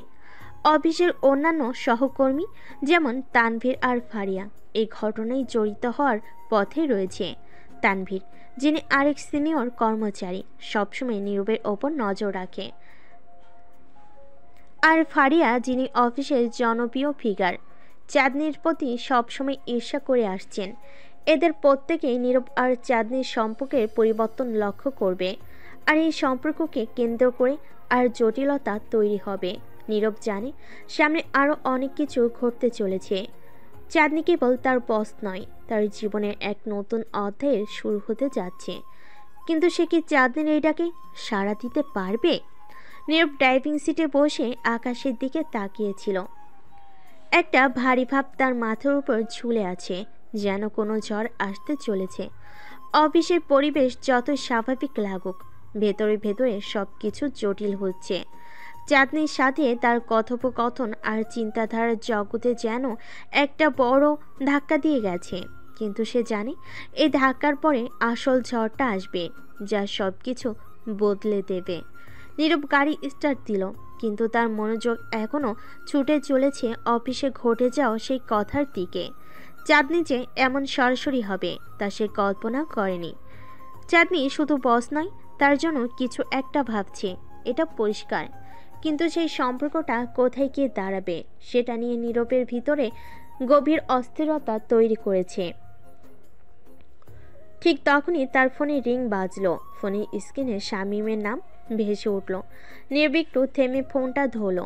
অফিসের অন্যান্য সহকর্মী যেমন তানভীর আর ফারিয়া এই ঘটনায় জড়িত হওয়ার পথে রয়েছে। তানভীর, যিনি আরেক সিনিয়র কর্মচারী, সবসময় নীরবের ওপর নজর রাখে, আর ফারিয়া, যিনি অফিসের জনপ্রিয় ফিগার, চাঁদনির প্রতি সবসময় ঈর্ষা করে আসছেন। এদের প্রত্যেকেই নীরব আর চাঁদনির সম্পর্কের পরিবর্তন লক্ষ্য করবে, আর এই সম্পর্ককে কেন্দ্র করে আর জটিলতা তৈরি হবে। নীরব জানে সামনে আরও অনেক কিছু ঘটতে চলেছে। চাঁদনি কেবল তার বস নয়, তার জীবনের এক নতুন অধ্যায়ের শুরু হতে যাচ্ছে। কিন্তু সে কি চাঁদনির এই ডাকে সাড়া দিতে পারবে? নীরব ড্রাইভিং সিটে বসে আকাশের দিকে তাকিয়েছিল। একটা ভারী ভাব তার মাথার উপর ঝুলে আছে, যেন কোনো ঝড় আসতে চলেছে। অফিসের পরিবেশ যতই স্বাভাবিক লাগুক, ভেতরে ভেতরে সব কিছু জটিল হচ্ছে। চাঁদনির সাথে তার কথোপকথন আর চিন্তাধারার জগতে যেন একটা বড় ধাক্কা দিয়ে গেছে, কিন্তু সে জানে এই ধাক্কার পরে আসল ঝড়টা আসবে, যা সব কিছু বদলে দেবে। নীরব গাড়ি স্টার্ট দিল, কিন্তু তার মনোযোগ এখনও ছুটে চলেছে অফিসে ঘটে যাওয়া সেই কথার দিকে। চাঁদনি যে এমন সরাসরি হবে তা সে কল্পনা করেনি। চাঁদনি শুধু বস নয়, তার জন্য কিছু একটা ভাবছে, এটা পরিষ্কার, কিন্তু সেই সম্পর্কটা কোথায় গিয়ে দাঁড়াবে সেটা নিয়ে নীরবের ভিতরে গভীর অস্থিরতা তৈরি করেছে। ঠিক তখনই তার ফোনে রিং বাজলো। ফোনের স্ক্রিনে শামীমের নাম ভেসে উঠল। নীরব একটু থেমে ফোনটা ধরল।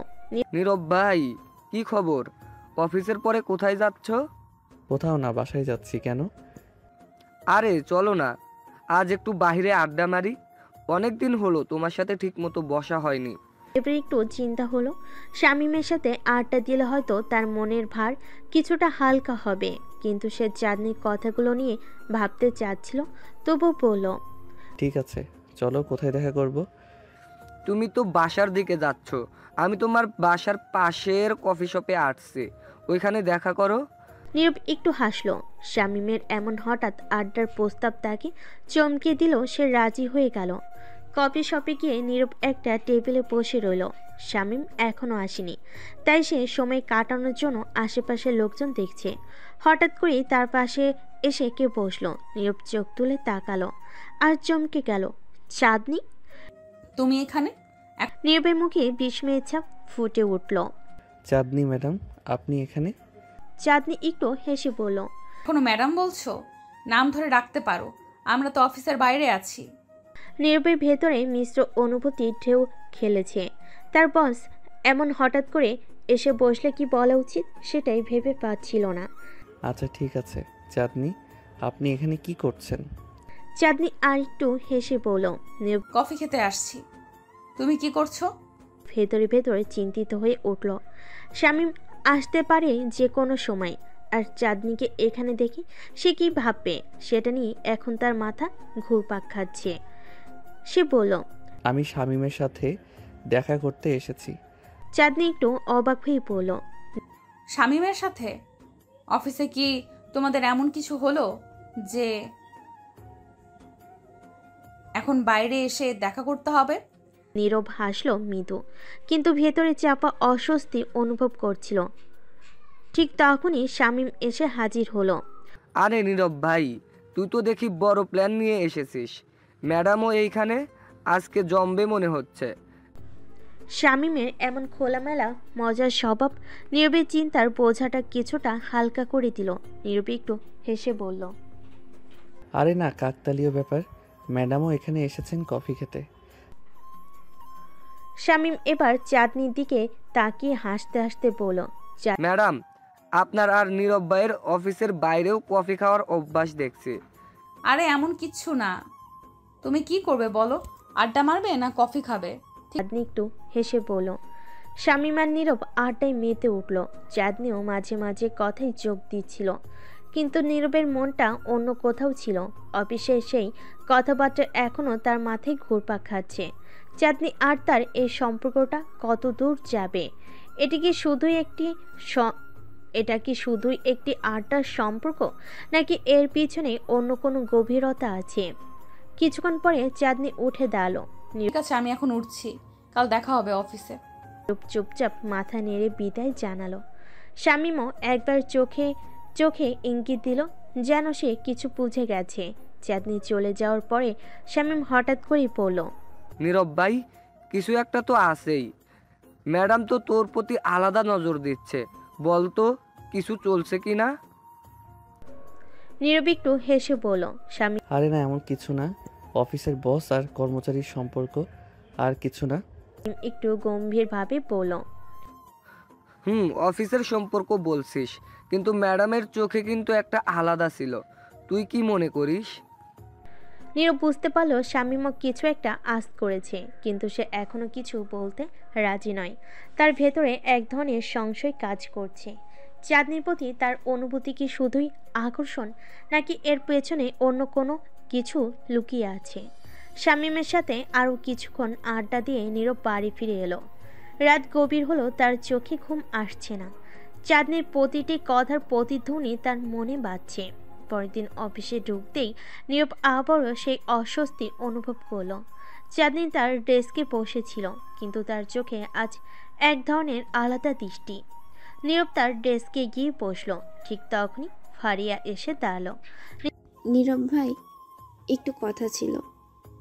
নীরব ভাই, কি খবর? অফিসের পরে কোথায় যাচ্ছ? কোথাও না, বাসায় যাচ্ছি। কেন? আরে চলো না, আজ একটু বাইরে আড্ডা মারি। অনেক দিন হলো তোমার সাথে ঠিক মতো বসা হয়নি। এবার একটু চিন্তা হলো, শামীমের সাথে আড্ডা দিলে হয়তো তার মনের ভার কিছুটা হালকা হবে, কিন্তু সে চাঁদনির কথাগুলো নিয়ে ভাবতে চাচ্ছিল। তবু বলল, ঠিক আছে, চলো। কোথায় দেখা করব? তুমি তো বাসার দিকে যাচ্ছ, আমি তোমার বাসার পাশের কফি শপে আসছি, ওইখানে দেখা করো। নীরব একটু হাসলো। শামীমের এমন হঠাৎ আড্ডার প্রস্তাব তাকে চমকে দিল। সে রাজি হয়ে গেল। কফি শপে গিয়ে নীরব একটা টেবিলে বসে রইল। শামীম এখনও আসেনি, তাই সে সময় কাটানোর জন্য আশেপাশের লোকজন দেখছে। হঠাৎ করেই তার পাশে এসে কেউ বসলো। নীরব চোখ তুলে তাকালো আর চমকে গেল। চাঁদনি! তুমি এখানে? নীরবের মুখে বিস্ময়ের ছাপ ফুটে উঠল। চাঁদনি ম্যাডাম, আপনি এখানে? চাঁদনি একটু হেসে বলল, এখনো ম্যাডাম বলছো? নাম ধরে ডাকতে পারো, আমরা তো অফিসের বাইরে আছি। নীরবের ভেতরে মিশ্র অনুভূতি ঢেউ খেলেছে। তার বস এমন হঠাৎ করে এসে বসলে কি বলা উচিত সেটাই ভেবে পাচ্ছিল না। আচ্ছা ঠিক আছে। চাঁদনি, আপনি এখানে কি করছেন? চাঁদনি আর একটু হেসে বলল। নীরব কফি খেতে আসছি। তুমি কি করছো? ভেতরে ভেতরে চিন্তিত হয়ে উঠল। শামীম আসতে পারে যে কোনো সময়, আর চাঁদনিকে এখানে দেখে সে কি ভাববে সেটা নিয়ে এখন তার মাথা ঘুরপাক খাচ্ছে। সে বলল, আমি শামীমের সাথে দেখা করতে এসেছি। চাঁদনি একটু অবাক হয়ে বলল, শামীমের সাথে? অফিসে কি তোমাদের এমন কিছু হলো যে এখন বাইরে এসে দেখা করতে হবে? নীরব হাসল মৃদু, কিন্তু ভেতরে চাপা অস্বস্তি অনুভব করছিল। ঠিক তখনই শামীম এসে হাজির হলো। আরে নীরব ভাই, তুই তো দেখি বড় প্ল্যান নিয়ে এসেছিস। ম্যাডামও এইখানে, আজকে জমবে মনে হচ্ছে। শামীমের এমন খোলামেলা মজার স্বভাব নীরবের চিন্তার বোঝাটা কিছুটা হালকা করে দিল। নীরব একটু হেসে বলল, আরে না, কাকতালীয় ব্যাপার। ম্যাডামও এখানে এসেছেন কফি খেতে। শামীম এবার চাঁদনির দিকে তাকিয়ে হাসতে হাসতে বলল, ম্যাডাম, আপনার আর নীরব ভাইয়ের অফিসের বাইরেও কফি খাওয়ার অভ্যাস দেখছি। আরে এমন কিচ্ছু না। তুমি কি করবে বলো? আড্ডা মারবে না কফি খাবে? চাঁদনি একটু হেসে বলল। শামীম আর নীরব আড্ডায় মেতে উঠল। চাঁদনিও মাঝে মাঝে কথায় যোগ দিচ্ছিল, কিন্তু নীরবের মনটা অন্য কোথাও ছিল। অফিসে সেই কথাবার্তা এখনও তার মাথায় ঘুরপাক খাচ্ছে। চাঁদনি আর তার এই সম্পর্কটা কত দূর যাবে? এটা কি শুধুই একটি আড্ডার সম্পর্ক, নাকি এর পিছনে অন্য কোনো গভীরতা আছে? কিছুক্ষণ পরে চাঁদনি উঠে দাঁড়ালো। ঠিক আছে, আমি এখন উঠছি, কাল দেখা হবে অফিসে। চুপচাপ মাথা নেড়ে বিদায় জানালো। শামীমও একবার চোখে চোখে ইঙ্গিত দিল, যেন সে কিছু বুঝে গেছে। চাঁদনি চলে যাওয়ার পরে শামীম হঠাৎ করেই পড়ল, নীরব ভাই, কিছু একটা তো আছেই। ম্যাডাম তো তোর প্রতি আলাদা নজর দিচ্ছে, বলতো কিছু চলছে কি না? নীরব একটু হেসে বলল, শামীম আরে না, এমন কিছু না। অফিসের বস আর কর্মচারীর সম্পর্ক, আর কিছু না। একটু গম্ভীরভাবে বলল, অফিসের সম্পর্ক বলছিস, কিন্তু ম্যাডামের চোখে কিন্তু একটা আলাদা ছিল। তুই কি মনে করিস? নীরব বুঝতে পারলো শামীমও কিছু একটা আঁচ করেছে, কিন্তু সে এখনো কিছু বলতে রাজি নয়। তার ভেতরে এক ধরনের সংশয় কাজ করছে। চাঁদনির প্রতি তার অনুভূতি কি শুধুই আকর্ষণ, নাকি এর পেছনে অন্য কোনো কিছু লুকিয়ে আছে? শামীমের সাথে আরও কিছুক্ষণ আড্ডা দিয়ে নীরব বাড়ি ফিরে এলো। রাত গভীর হলো, তার চোখে ঘুম আসছে না। চাঁদনির প্রতিটি কথার প্রতিধ্বনি তার মনে বাজছে। পরের দিন অফিসে ঢুকতেই নীরব আবারও সেই অস্বস্তি অনুভব করলো। চাঁদনি তার ডেস্কে বসেছিল, কিন্তু তার চোখে আজ এক ধরনের আলাদা দৃষ্টি। নীরব তার ডেস্কে গিয়ে বসলো। ঠিক তখনই ফারিয়া এসে দাঁড়ালো। নীরব ভাই, একটু কথা ছিল।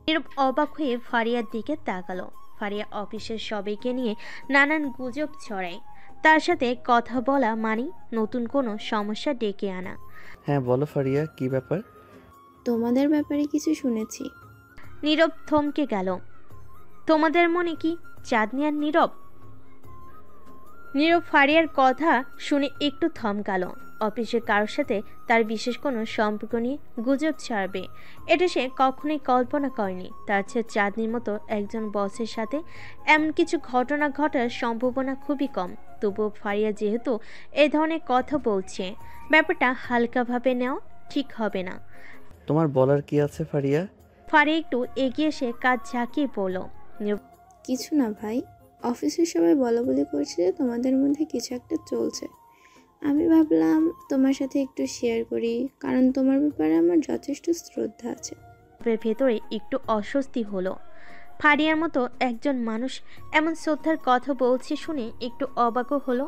নীরব অবাক হয়ে ফারিয়ার দিকে তাকালো। ফারিয়া অফিসের সবাইকে নিয়ে নানান গুজব ছড়ায়। তার সাথে কথা বলা মানে নতুন কোনো সমস্যা ডেকে আনা। হ্যাঁ বলো ফারিয়া, কি ব্যাপার? তোমাদের ব্যাপারে কিছু শুনেছি। নীরব থমকে গেল। তোমাদের মনে কি চাঁদনি আর নীরব? নীরব ফারিয়ার কথা শুনে একটু থমকালো। অফিসের কারোর সাথে তার বিশেষ কোনো সম্পর্ক নিয়ে গুজব ছাড়বে, এটা সে কখনোই কল্পনা করেনি। তার চেয়ে চাঁদনির মতো একজন বসের সাথে এমন কিছু ঘটনা ঘটার সম্ভাবনা খুবই কম। তবুও ফারিয়া যেহেতু এ ধরনের কথা বলছে, ব্যাপারটা হালকাভাবে নেওয়া ঠিক হবে না। তোমার বলার কি আছে ফারিয়া? ফারিয়া একটু এগিয়ে এসে কাজ ঝাঁকিয়ে পড়ল। কিছু না ভাই, অফিসের সবাই বলাবলি করছে যে তোমাদের মধ্যে কিছু একটা চলছে। আমি ভাবলাম তোমার সাথে একটু শেয়ার করি, কারণ তোমার ব্যাপারে আমার যথেষ্ট শ্রদ্ধা আছে। ভেতরে একটু অস্বস্তি হলো। ফারিয়ার মতো একজন মানুষ এমন শ্রদ্ধার কথা বলছে শুনে একটু অবাকও হলো।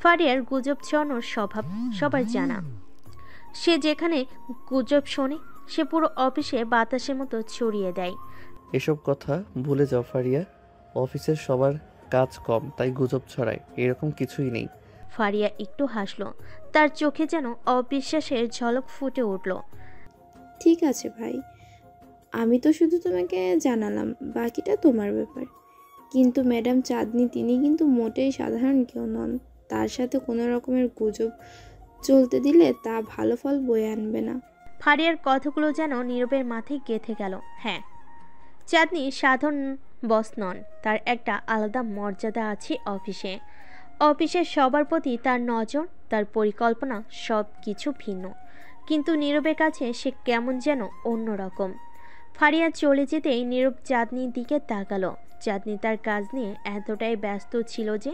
ফারিয়ার গুজব ছড়ানোর স্বভাব সবার জানা। সে যেখানে গুজব শোনে, সে পুরো অফিসে বাতাসের মতো ছড়িয়ে দেয়। এসব কথা ভুলে যাও ফারিয়া। অফিসের সবার কাজ কম তাই গুজব ছড়ায়, এরকম কিছুই নেই। ফারিয়া একটু হাসলো, তার চোখে যেন অবিশ্বাসের ঝলক ফুটে উঠল। ঠিক আছে ভাই, আমি তো শুধু তোমাকে জানালাম, বাকিটা তোমার ব্যাপার। কিন্তু ম্যাডাম চাঁদনি তিনি কিন্তু মোটেই সাধারণ কেউ নন। তার সাথে কোনো রকমের গুজব চলতে দিলে তা ভালো ফল বয়ে আনবে না। ফারিয়ার কথাগুলো যেন নীরবের মাথায় গেঁথে গেল। হ্যাঁ, চাঁদনি সাধারণ বস নন, তার একটা আলাদা মর্যাদা আছে অফিসে। অফিসের সবার প্রতি তার নজর, তার পরিকল্পনা সব কিছু ভিন্ন। কিন্তু নীরবের কাছে সে কেমন যেন অন্যরকম। ফারিয়া চলে যেতেই নীরব চাঁদনির দিকে তাকালো। চাঁদনি তার কাজ নিয়ে এতটাই ব্যস্ত ছিল যে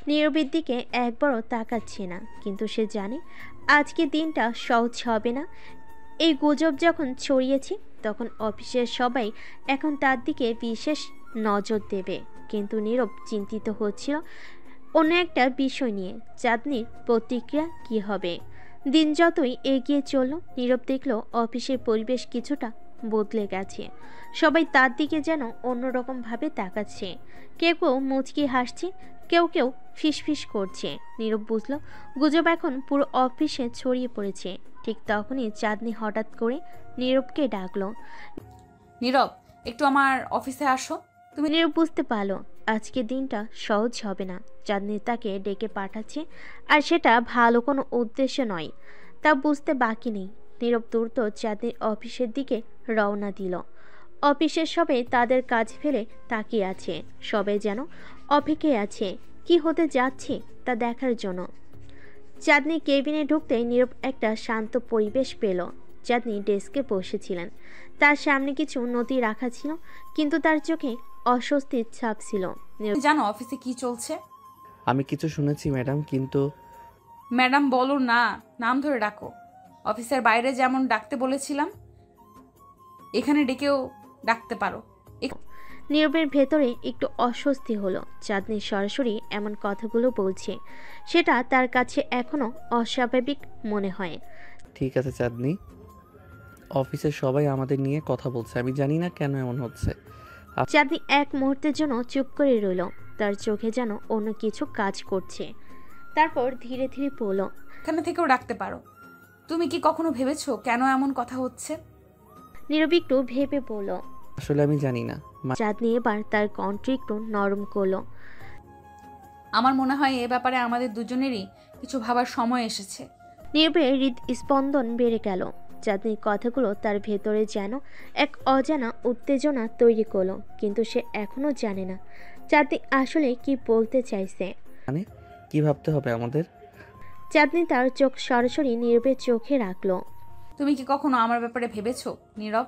নীরবের দিকে একবারও তাকাচ্ছে না। কিন্তু সে জানে আজকে দিনটা সহজ হবে না। এই গুজব যখন ছড়িয়েছে তখন অফিসের সবাই এখন তার দিকে বিশেষ নজর দেবে। কিন্তু নীরব চিন্তিত হচ্ছিল অন্য একটা বিষয় নিয়ে, চাঁদনির প্রতিক্রিয়া কী হবে। দিন যতই এগিয়ে চলল, নীরব দেখল অফিসের পরিবেশ কিছুটা বদলে গেছে। সবাই তার দিকে যেন অন্যরকমভাবে তাকাচ্ছে। কেউ কেউ মুচকি হাসছে, কেউ কেউ ফিসফিস করছে। নীরব বুঝল গুজব এখন পুরো অফিসে ছড়িয়ে পড়েছে। ঠিক তখনই চাঁদনি হঠাৎ করে নীরবকে ডাকলো। নীরব, একটু আমার অফিসে আসো। নীরব বুঝতে পারলো আজকে দিনটা সহজ হবে না। চাঁদনি তাকে ডেকে পাঠাচ্ছে, আর সেটা ভালো কোনো উদ্দেশ্য নয়, তা বুঝতে বাকি নেই। নীরব দ্রুত চাঁদনির অফিসের দিকে রওনা দিল। অফিসের সবাই তাদের কাজ ফেলে তাকিয়ে আছে। সবাই যেন অপেক্ষায় আছে কি হতে যাচ্ছে তা দেখার জন্য। চাঁদনি কেবিনে ঢুকতেই নীরব একটা শান্ত পরিবেশ পেল। চাঁদনি ডেস্কে বসেছিলেন, তার সামনে কিছু নথি রাখা ছিল, কিন্তু তার চোখে অস্বস্তির ছাপ ছিল। তুমি জানো অফিসে কি চলছে? আমি কিছু শুনেছি ম্যাডাম, কিন্তু ম্যাডাম বলো না, নাম ধরে ডাকো। অফিসের বাইরে যেমন ডাকতে বলেছিলাম এখানে ডেকেও ডাকতে পারো। নীরবের ভেতরে একটু অস্বস্তি হলো। চাঁদনি সরাসরি এমন কথাগুলো বলছে, সেটা তার কাছে এখনো অস্বাভাবিক মনে হয়। ঠিক আছে চাঁদনি, অফিসের সবাই আমাদের নিয়ে কথা বলছে, আমি জানি না কেন এমন হচ্ছে। চাঁদনি এক মুহূর্তের জন্য চুপ করে রইল, তার চোখে যেন অন্য কিছু কাজ করছে। তারপর ধীরে ধীরে বলল, এখানে থেকেও ডাকতে পারো। তুমি কি কখনো ভেবেছো কেন এমন কথা হচ্ছে? নীরব একটু ভেবে বলল, আসলে আমি জানি না। চাঁদনি এবার তার কণ্ঠ একটু নরম করলো। আমার মনে হয় এ ব্যাপারে আমাদের দুজনেরই কিছু ভাবার সময় এসেছে। নীরবের হৃদস্পন্দন বেড়ে গেল। চাঁদনির কথাগুলো তার ভেতরে যেন এক অজানা উত্তেজনা তৈরি করলো, কিন্তু সে এখনো জানে না চাঁদনি আসলে কি বলতে চাইছে। মানে কি ভাবতে হবে আমাদের? চাঁদনি তার চোখ সরাসরি নীরবের চোখে রাখলো। তুমি কি কখনো আমার ব্যাপারে ভেবেছো নীরব?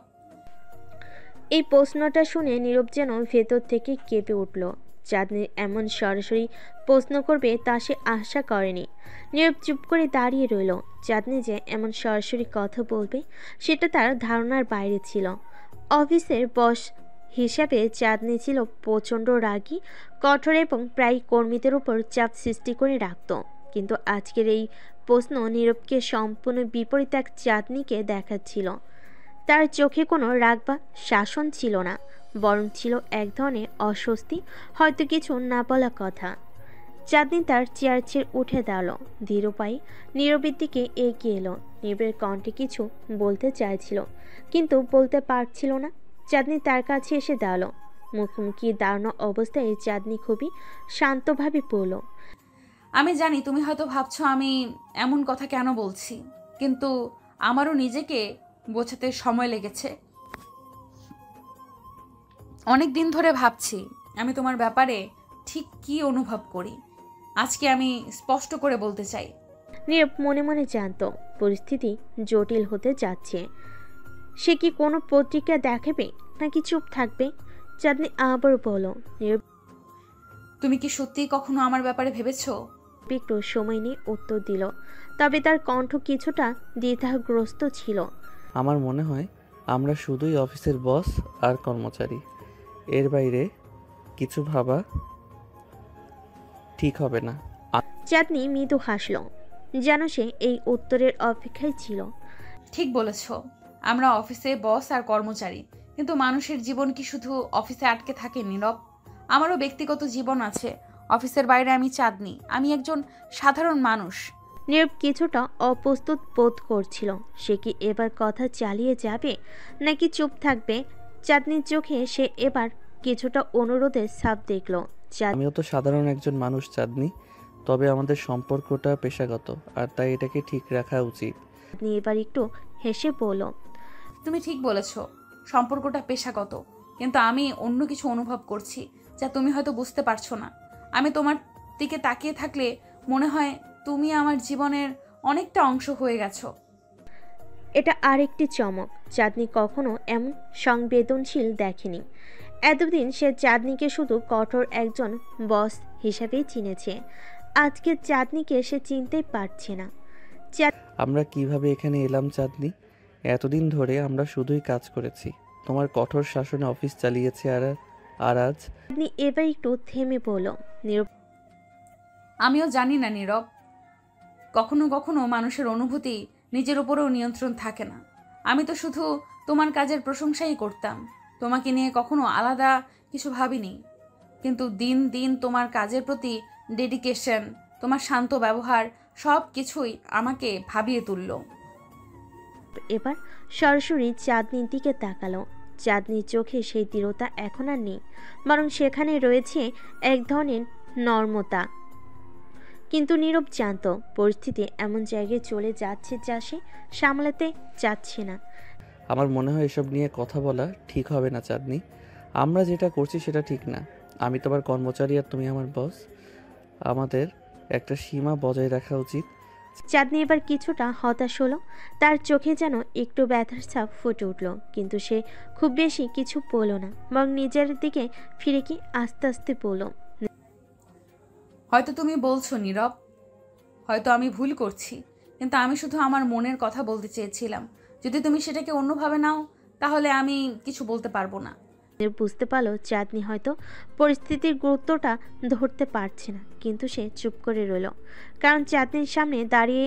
এই প্রশ্নটা শুনে নীরব যেন ভেতর থেকে কেঁপে উঠল। চাঁদনি এমন সরাসরি প্রশ্ন করবে তা সে আশা করেনি। নীরব চুপ করে দাঁড়িয়ে রইল। চাঁদনি যে এমন সরাসরি কথা বলবে সেটা তার ধারণার বাইরে ছিল। অফিসের বস হিসাবে চাঁদনি ছিল প্রচণ্ড রাগী, কঠোর এবং প্রায় কর্মীদের উপর চাপ সৃষ্টি করে রাখত। কিন্তু আজকের এই প্রশ্ন নীরবকে সম্পূর্ণ বিপরীত এক চাঁদনিকে দেখাচ্ছিল। তার চোখে কোনো রাগ বা শাসন ছিল না, বরং ছিল এক ধরনের অস্বস্তি, হয়তো কিছু না বলা কথা। চাঁদনি তার চেয়ার ছেড়ে উঠে দাঁড়ালো, ধীর পায়ে নীরবের দিকে এগিয়ে এলো। নীরবের কণ্ঠে কিছু বলতে চাইছিল, কিন্তু বলতে পারছিল না। চাঁদনি তার কাছে এসে দাঁড়ালো। মুখোমুখি দাঁড়ানো অবস্থায় চাঁদনি খুবই শান্তভাবে বলল, আমি জানি তুমি হয়তো ভাবছো আমি এমন কথা কেন বলছি, কিন্তু আমারও নিজেকে বোঝাতে সময় লেগেছে। অনেক দিন ধরে ভাবছি আমি তোমার ব্যাপারে ঠিক কি অনুভব করি। আজকে আমি স্পষ্ট করে বলতে চাই। নীরব মনে মনে জানত পরিস্থিতি জটিল হতে যাচ্ছে। সে কি কোনো প্রতিক্রিয়া দেখাবে নাকি চুপ থাকবে? চাঁদনি আবারও বলল, নীরব তুমি কি সত্যিই কখনো আমার ব্যাপারে ভেবেছো? একটু সময় নিয়ে উত্তর দিল, তবে তার কণ্ঠ কিছুটা দ্বিধাগ্রস্ত ছিল। আমার মনে হয় আমরা শুধুই অফিসের বস আর কর্মচারী, এর বাইরে কিছু ভাবা ঠিক হবে না। চাঁদনি মৃদু হাসল, যেন সে এই উত্তরের অপেক্ষায় ছিল। ঠিক বলেছ, আমরা অফিসে বস আর কর্মচারী, কিন্তু মানুষের জীবন কি শুধু অফিসে আটকে থাকে নীরব? আমারও ব্যক্তিগত জীবন আছে। অফিসের বাইরে আমি চাঁদনি, আমি একজন সাধারণ মানুষ। নীরব কিছুটা অপ্রস্তুত বোধ করছিল। সে কি এবার কথা চালিয়ে যাবে নাকি চুপ থাকবে? চাঁদনির চোখে সে এবার কিছুটা অনুরোধের ছাপ দেখল। আমিও তো সাধারণ একজন মানুষ চাঁদনি, তবে আমাদের সম্পর্কটা পেশাগত, আর তাই এটাকে ঠিক রাখা উচিত। চাঁদনি এবার একটু হেসে বলল, তুমি ঠিক বলেছ, সম্পর্কটা পেশাগত, কিন্তু আমি অন্য কিছু অনুভব করছি যা তুমি হয়তো বুঝতে পারছো না। আমি তোমার দিকে তাকিয়ে থাকলে মনে হয় তুমি আমার জীবনের অনেকটা অংশ হয়ে গেছো। এটা আরেকটি চমক। চাঁদনি কখনো এমন সংবেদনশীল দেখেনি। এতদিন সে চাঁদনিকে শুধু কঠোর একজন বস হিসাবেই চিনেছে। আজকে চাঁদনিকে সে চিনতেই পারছে না। আমরা কিভাবে এখানে এলাম চাঁদনি? এতদিন ধরে আমরা শুধুই কাজ করেছি, তোমার কঠোর শাসনে অফিস চালিয়েছে, আর আজ চাঁদনি এবার একটু থেমে পড়ল। নীরব আমিও জানি না নীরব, কখনো কখনো মানুষের অনুভূতি নিজের উপরেও নিয়ন্ত্রণ থাকে না। আমি তো শুধু তোমার কাজের প্রশংসাই করতাম, তোমাকে নিয়ে কখনো আলাদা কিছু ভাবিনি। কিন্তু দিন দিন তোমার কাজের প্রতি ডেডিকেশন, তোমার শান্ত ব্যবহার সব কিছুই আমাকে ভাবিয়ে তুলল। এবার সরাসরি চাঁদনির দিকে তাকালো। চাঁদনির চোখে সেই দৃঢ়তা এখন আর নেই, বরং সেখানে রয়েছে এক ধরনের নর্মতা। কিন্তু নীরব জানত পরিস্থিতি এমন জায়গায় চলে যাচ্ছে যা সে সামলাতে চাচ্ছে না। আমার মনে হয় এসব নিয়ে কথা বলা ঠিক হবে না চাঁদনি। আমরা যেটা করছি সেটা ঠিক না। আমি তোমার কর্মচারী আর তুমি আমার বস। আমাদের একটা সীমা বজায় রাখা উচিত। চাঁদনি এবার কিছুটা হতাশ হলো। তার চোখে যেন একটু ব্যথার ছাপ ফুটে উঠল, কিন্তু সে খুব বেশি কিছু বলল না, বরং নিজের দিকে ফিরে কি আস্তে আস্তে বলল, হয়তো তুমি বলছো নীরব, হয়তো আমি ভুল করছি, কিন্তু আমি শুধু আমার মনের কথা বলতে চেয়েছিলাম। যদি তুমি সেটাকে অন্যভাবে নাও তাহলে আমি কিছু বলতে পারবো না। বুঝতে পারলো চাঁদনি হয়তো পরিস্থিতির গুরুত্বটা ধরতে পারছে না, কিন্তু সে চুপ করে রইল, কারণ চাঁদনির সামনে দাঁড়িয়ে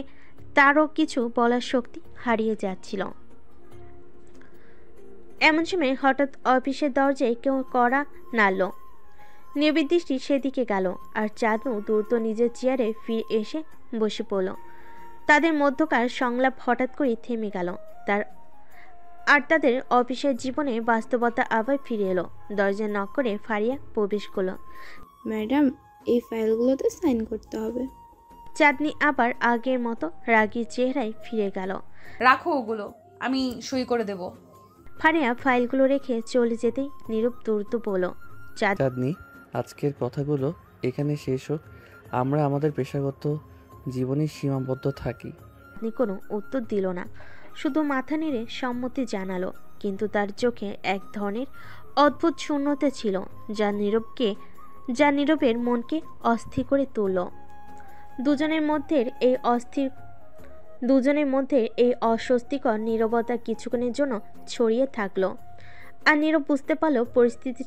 তারও কিছু বলার শক্তি হারিয়ে যাচ্ছিল। এমন সময় হঠাৎ অফিসের দরজায় কেউ কড়া নাড়ল। নিবিড় দৃষ্টি সেদিকে গেল, আর চাঁদনু দ্রুত নিজের চেয়ারে ফিরে এসে বসে পড়ল। তাদের মধ্যকার সংলাপ হঠাৎ করে থেমে গেল। তাদের অফিসের জীবনে বাস্তবতা আবার ফিরে এলো। দরজা নক করে ফারিয়া প্রবেশ করলো। ম্যাডাম, এই ফাইলগুলোতে সাইন করতে হবে। চাঁদনি আবার আগের মতো রাগী চেহারায় ফিরে গেল। রাখো ওগুলো, আমি সই করে দেব। ফারিয়া ফাইলগুলো রেখে চলে যেতেই নীরব দ্রুত বলল, চাঁদনি, আজকের কথাগুলো এখানে শেষ হোক। আমরা আমাদের পেশাগত জীবনে সীমাবদ্ধ থাকি। চাঁদনি কোনো উত্তর দিল না, শুধু মাথা নেড়ে সম্মতি জানালো, কিন্তু তার চোখে এক ধরনের অদ্ভুত শূন্যতা ছিল যা নীরবের মনকে অস্থির করে তুলল। দুজনের মধ্যে এই অস্বস্তিকর নীরবতা কিছুক্ষণের জন্য ছড়িয়ে থাকলো। আর নীরব বুঝতে পারল পরিস্থিতি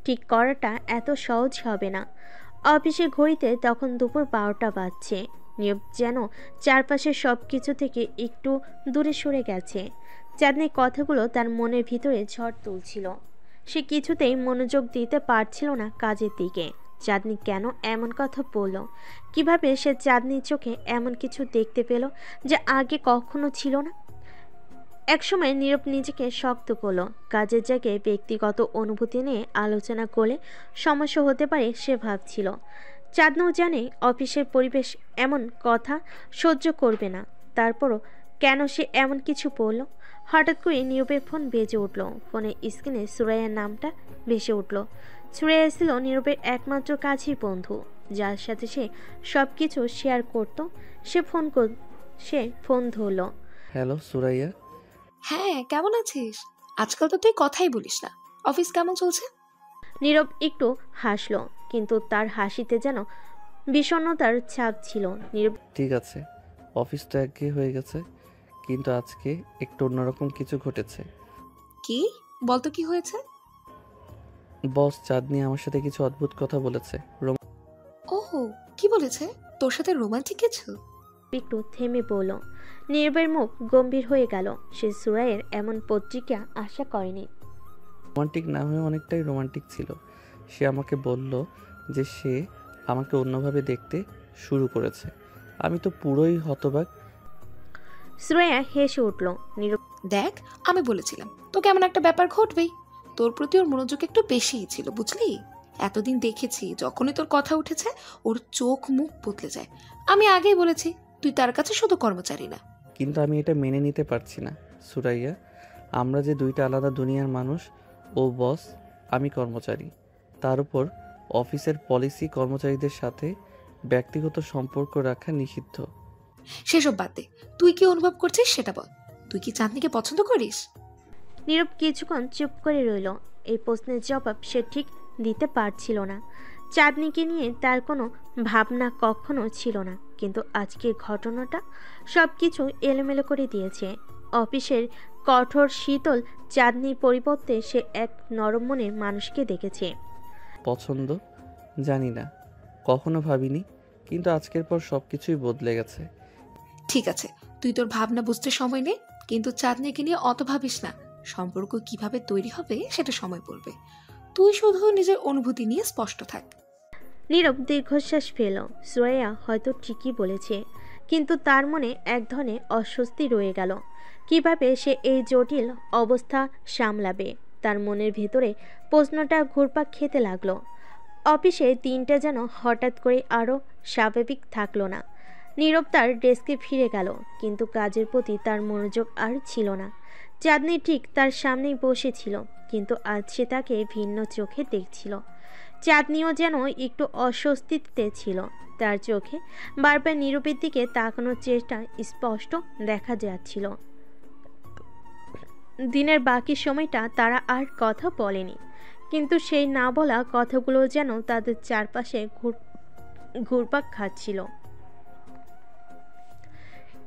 ঠিক করাটা এত সহজ হবে না। অফিসে ঘড়িতে তখন দুপুর 12টা বাজছে। নীরব যেন চারপাশের সব কিছু থেকে একটু দূরে সরে গেছে। চাঁদনির কথাগুলো তার মনের ভিতরে ঝড় তুলছিল। সে কিছুতেই মনোযোগ দিতে পারছিল না কাজের দিকে। চাঁদনি কেন এমন কথা বলল? কিভাবে সে চাঁদনির চোখে এমন কিছু দেখতে পেল যা আগে কখনো ছিল না? একসময় নীরব নিজেকে শক্ত করলো। কাজের জায়গায় ব্যক্তিগত অনুভূতি নিয়ে আলোচনা করলে সমস্যা হতে পারে সে ভাবছিল। চাঁদনিও জানে অফিসের পরিবেশ এমন কথা সহ্য করবে না। তারপরও কেন সে এমন কিছু বলল? হঠাৎ করে নীরবের ফোন বেজে উঠল। ফোনের স্ক্রিনে সুরাইয়ার নামটা ভেসে উঠল। সুরাইয়া ছিল নীরবের একমাত্র কাছের বন্ধু, যার সাথে সে সব কিছু শেয়ার করত। সে ফোন ধরল। হ্যালো সুরাইয়া। হ্যাঁ, কেমন আছিস? আজকাল তো তুই কথাই বলিস না। অফিস কেমন চলছে? নীরব একটু হাসলো, কিন্তু তার হাসিতে যেন বিষণ্ণতার ছাপ ছিল। নীরব ঠিক আছে, অফিস তো একঘেয়ে হয়ে গেছে, কিন্তু আজকে একটু অন্যরকম কিছু ঘটেছে। কি বলতো, কি হয়েছে? বস চাঁদনি আমার সাথে কিছু অদ্ভুত কথা বলেছে। ওহো, কি বলেছে? তোর সাথে রোমান্টিক কিছু? একটু থেমে বলল। নীরবের মুখ গম্ভীর হয়ে গেল। সে সুরাইয়ের এমন প্রতিক্রিয়া আশা করেনি। রোমান্টিক না হয়ে অনেকটাই রোমান্টিক ছিল। সে আমাকে বলল যে সে আমাকে অন্যভাবে দেখতে শুরু করেছে। আমি তো পুরোই হতবাক। সুরাইয়া হেসে উঠল। নীরব দেখ, আমি বলেছিলাম তোকে এমন একটা ব্যাপার ঘটবেই। তোর প্রতি ওর মনোযোগ একটু বেশিই ছিল, বুঝলি? এতদিন দেখেছি যখনই তোর কথা উঠেছে ওর চোখ মুখ বদলে যায়। আমি আগেই বলেছি তুই তার কাছে শুধু কর্মচারী না। কিন্তু আমি এটা মেনে নিতে পারছি না সুরাইয়া। আমরা যে দুইটা আলাদা দুনিয়ার মানুষ। ও বস, আমি কর্মচারী। তার উপর অফিসের পলিসি কর্মচারীদের সাথে ব্যক্তিগত সম্পর্ক রাখা নিষিদ্ধ। সেসব বাদ দে, তুই কি অনুভব করছিস সেটা বল। তুই কি চাঁদনিকে পছন্দ করিস? নীরব কিছুক্ষণ চুপ করে রইল। এই প্রশ্নের জবাব সে ঠিক দিতে পারছিল না। চাঁদনিকে নিয়ে তার কোনো ভাবনা কখনো ছিল না, কিন্তু আজকের ঘটনাটা সব কিছু এলোমেলো করে দিয়েছে। অফিসের কঠোর শীতল চাঁদনির পরিবর্তে সে এক নরম মনের মানুষকে দেখেছে। পছন্দ জানি না, কখনো ভাবিনি, কিন্তু আজকের পর সব কিছুই বদলে গেছে। ঠিক আছে, তুই তোর ভাবনা বুঝতে সময় নে, কিন্তু চাঁদনিকে নিয়ে অত ভাবিস না। সম্পর্ক কিভাবে তৈরি হবে সেটা সময় বলবে। তুই শুধু নিজের অনুভূতি নিয়ে স্পষ্ট থাক। নীরব দীর্ঘশ্বাস ফেল। সুরাইয়া হয়তো ঠিকই বলেছে, কিন্তু তার মনে এক ধরনের অস্বস্তি রয়ে গেল। কিভাবে সে এই জটিল অবস্থা সামলাবে? তার মনের ভেতরে প্রশ্নটা ঘুরপাক খেতে লাগলো। অফিসে দিনটা যেন হঠাৎ করে আরও স্বাভাবিক থাকলো না। নীরব তার ডেস্কে ফিরে গেল, কিন্তু কাজের প্রতি তার মনোযোগ আর ছিল না। চাঁদনি ঠিক তার সামনেই বসেছিল, কিন্তু আজ সে তাকে ভিন্ন চোখে দেখছিল। চাঁদনিও যেন একটু অস্বস্তিতে ছিল। তার চোখে বারবার নীরবের দিকে তাকানোর চেষ্টা স্পষ্ট দেখা যাচ্ছিল। দিনের বাকি সময়টা তারা আর কথা বলেনি, কিন্তু সেই না বলা কথাগুলো যেন তাদের চারপাশে ঘুরপাক খাচ্ছিল।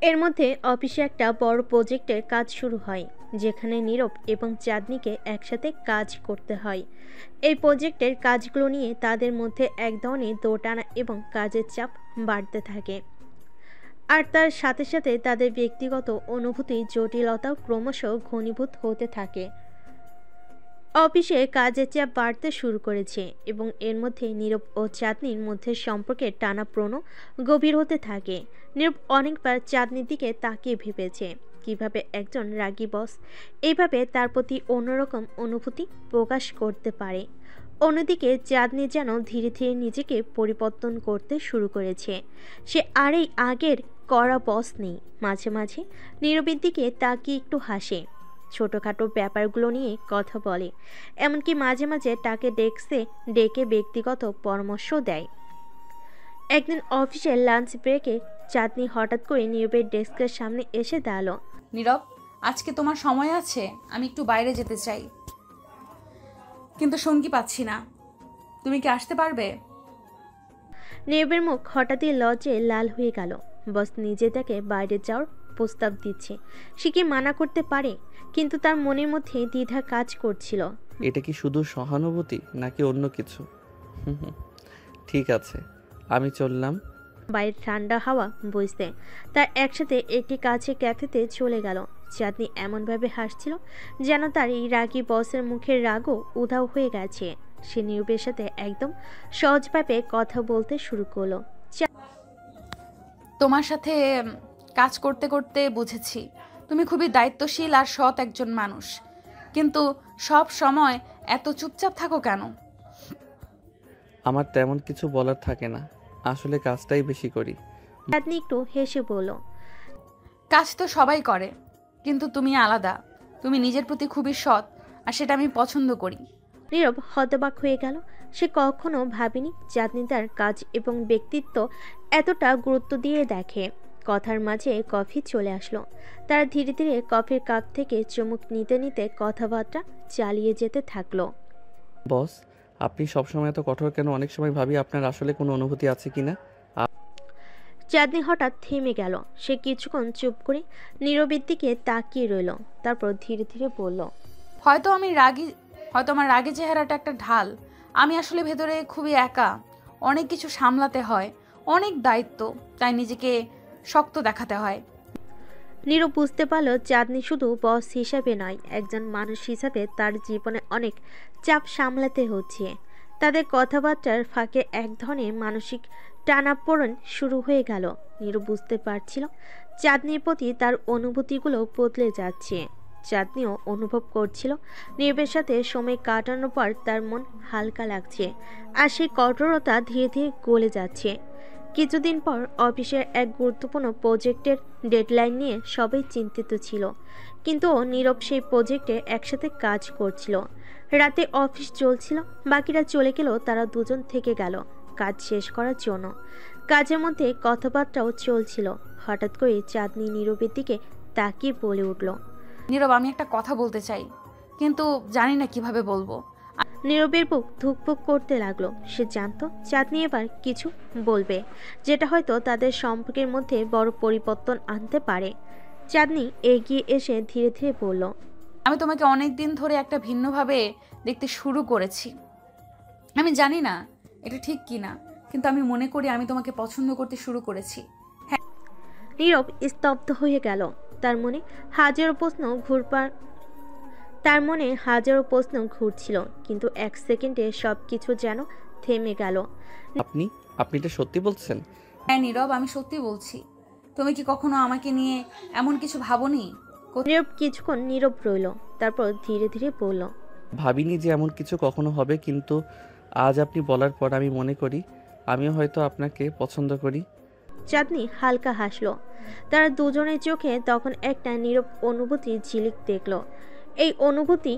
এর মধ্যে অফিসে একটা বড় প্রজেক্টের কাজ শুরু হয়, যেখানে নীরব এবং চাঁদনিকে একসাথে কাজ করতে হয়। এই প্রজেক্টের কাজগুলো নিয়ে তাদের মধ্যে এক ধরনের দোটানা এবং কাজের চাপ বাড়তে থাকে। আর তার সাথে সাথে তাদের ব্যক্তিগত অনুভূতির জটিলতাও ক্রমশ ঘনীভূত হতে থাকে। অফিসে কাজের চাপ বাড়তে শুরু করেছে এবং এর মধ্যে নীরব ও চাঁদনির মধ্যে সম্পর্কের টানাপ্রোণ গভীর হতে থাকে। নীরব অনেকবার চাঁদনির দিকে তাকিয়ে ভেবেছে কিভাবে একজন রাগী বস এইভাবে তার প্রতি অন্যরকম অনুভূতি প্রকাশ করতে পারে। অন্যদিকে চাঁদনি যেন ধীরে ধীরে নিজেকে পরিবর্তন করতে শুরু করেছে। সে আর এই আগের কড়া বস নেই। মাঝে মাঝে নীরবের দিকে তাকিয়ে একটু হাসে, ছোটোখাটো ব্যাপারগুলো নিয়ে কথা বলে, এমনকি মাঝে মাঝে তাকে ডেস্কে ডেকে ব্যক্তিগত পরামর্শ দেয়। একদিন অফিসের লাঞ্চ ব্রেকে চাঁদনি হঠাৎ করে নীরবের ডেস্কের সামনে এসে দাঁড়ালো। নীরব, আজকে তোমার সময় আছে? আমি একটু বাইরে যেতে চাই, কিন্তু সঙ্গী পাচ্ছি না। তুমি কি আসতে পারবে? নীরবের মুখ হঠাৎই লজ্জে লাল হয়ে গেল। বস নিজে তাকে বাইরে যাওয়ার প্রস্তাব দিচ্ছে, সে কি মানা করতে পারে? কিন্তু তার মনের মধ্যে দ্বিধা কাজ করছিল। এটা কি শুধু সহানুভূতি নাকি অন্য কিছু? ঠিক আছে, আমি চললাম। বাইরে ঠান্ডা হাওয়া বইছে। তার একসাথে একটি কাছে ক্যাফেতে চলে গেল। চাঁদনি এমনভাবে হাসছিল যেন তার এই রাগী বসের মুখের রাগও উধাও হয়ে গেছে। সে নীরবের সাথে একদম সহজভাবে কথা বলতে শুরু করলো। তোমার সাথে কাজ করতে করতে বুঝেছি তুমি খুবই দায়িত্বশীল আর সৎ একজন মানুষ, কিন্তু সব সময় এত চুপচাপ থাকো কেন? আমার তেমন কিছু বলার থাকে না, আসলে কাজটাই বেশি করি। চাঁদনি একটু হেসে বলল, কাজ তো সবাই করে, কিন্তু তুমি আলাদা। তুমি নিজের প্রতি খুবই সৎ, আর সেটা আমি পছন্দ করি। নীরব হতবাক হয়ে গেল। সে কখনো ভাবেনি চাঁদনি তার কাজ এবং ব্যক্তিত্ব এতটা গুরুত্ব দিয়ে দেখে। কথার মাঝে কফি চলে আসলো। তারা ধীরে ধীরে কফির কাপ থেকে চুমুক নিতে নিতে কথাবার্তা চালিয়ে যেতে থাকলো। বস, আপনি সবসময় এত কঠোর কেন? অনেক সময় ভাবি আপনার আসলে কোনো অনুভূতি আছে কিনা। চাঁদনি হঠাৎ থেমে গেল। সে কিছুক্ষণ চুপ করে নীরবের দিকে তাকিয়ে রইল, তারপর ধীরে ধীরে বলল, হয়তো আমার রাগী চেহারাটা একটা ঢাল। আমি আসলে ভেতরে খুবই একা, অনেক কিছু সামলাতে হয়, অনেক দায়িত্ব, তাই নিজেকে শক্ত দেখাতে হয়। নীরব বুঝতে পারল চাঁদনি শুধু বস হিসাবে নয়, একজন মানুষ হিসাবে তার জীবনে অনেক চাপ সামলাতে হচ্ছে। তাদের কথাবার্তার ফাঁকে এক ধরনের মানসিক টানাপোড়েন শুরু হয়ে গেল। নীরব বুঝতে পারছিল চাঁদনির প্রতি তার অনুভূতিগুলো বদলে যাচ্ছে। চাঁদনিও অনুভব করছিল নীরবের সাথে সময় কাটানোর পর তার মন হালকা লাগছে, আর সেই কঠোরতা ধীরে ধীরে গলে যাচ্ছে। কিছুদিন পর অফিসের এক গুরুত্বপূর্ণ প্রজেক্টের ডেডলাইন নিয়ে সবাই চিন্তিত ছিল, কিন্তু নীরব সেই প্রজেক্টে একসাথে কাজ করছিল। রাতে অফিস চলছিল, বাকিরা চলে গেলেও তারা দুজন থেকে গেল কাজ শেষ করার জন্য। কাজের মধ্যে কথাবার্তাও চলছিল। হঠাৎ করে চাঁদনি নীরবের দিকে তাকিয়ে বলে উঠল, নীরব, আমি একটা কথা বলতে চাই, কিন্তু জানি না কিভাবে বলবো। নীরবের বুক ধুকপুক করতে লাগলো। সে জানতো চাঁদনি এবার কিছু বলবে, যেটা হয়তো তাদের সম্পর্কের মধ্যে বড় পরিবর্তন আনতে পারে। চাঁদনি এগিয়ে এসে ধীরে ধীরে বলল, আমি তোমাকে অনেক দিন ধরে একটা ভিন্নভাবে দেখতে শুরু করেছি। আমি জানি না এটা ঠিক কি না, কিন্তু আমি মনে করি আমি তোমাকে পছন্দ করতে শুরু করেছি। নীরব স্তব্ধ হয়ে গেল। তার মনে হাজারো প্রশ্ন ঘুরছিল, কিন্তু এক সেকেন্ডে সবকিছু যেন থেমে গেল। আপনি আপনি এটা সত্যি বলছেন? হ্যাঁ নীরব, আমি সত্যি বলছি। তুমি কি কখনো আমাকে নিয়ে এমন কিছু ভাবোনি? নীরব কিছুক্ষণ নীরব রইল, তারপর ধীরে ধীরে বলল, ভাবিনি যে এমন কিছু কখনো হবে, কিন্তু আজ আপনি বলার পর আমি মনে করি আমিও হয়তো আপনাকে পছন্দ করি। চাঁদনি হালকা হাসলো। তারা দুজনের চোখে তখন একটা নীরব অনুভূতির ঝিলিক দেখল। এই অনুভূতি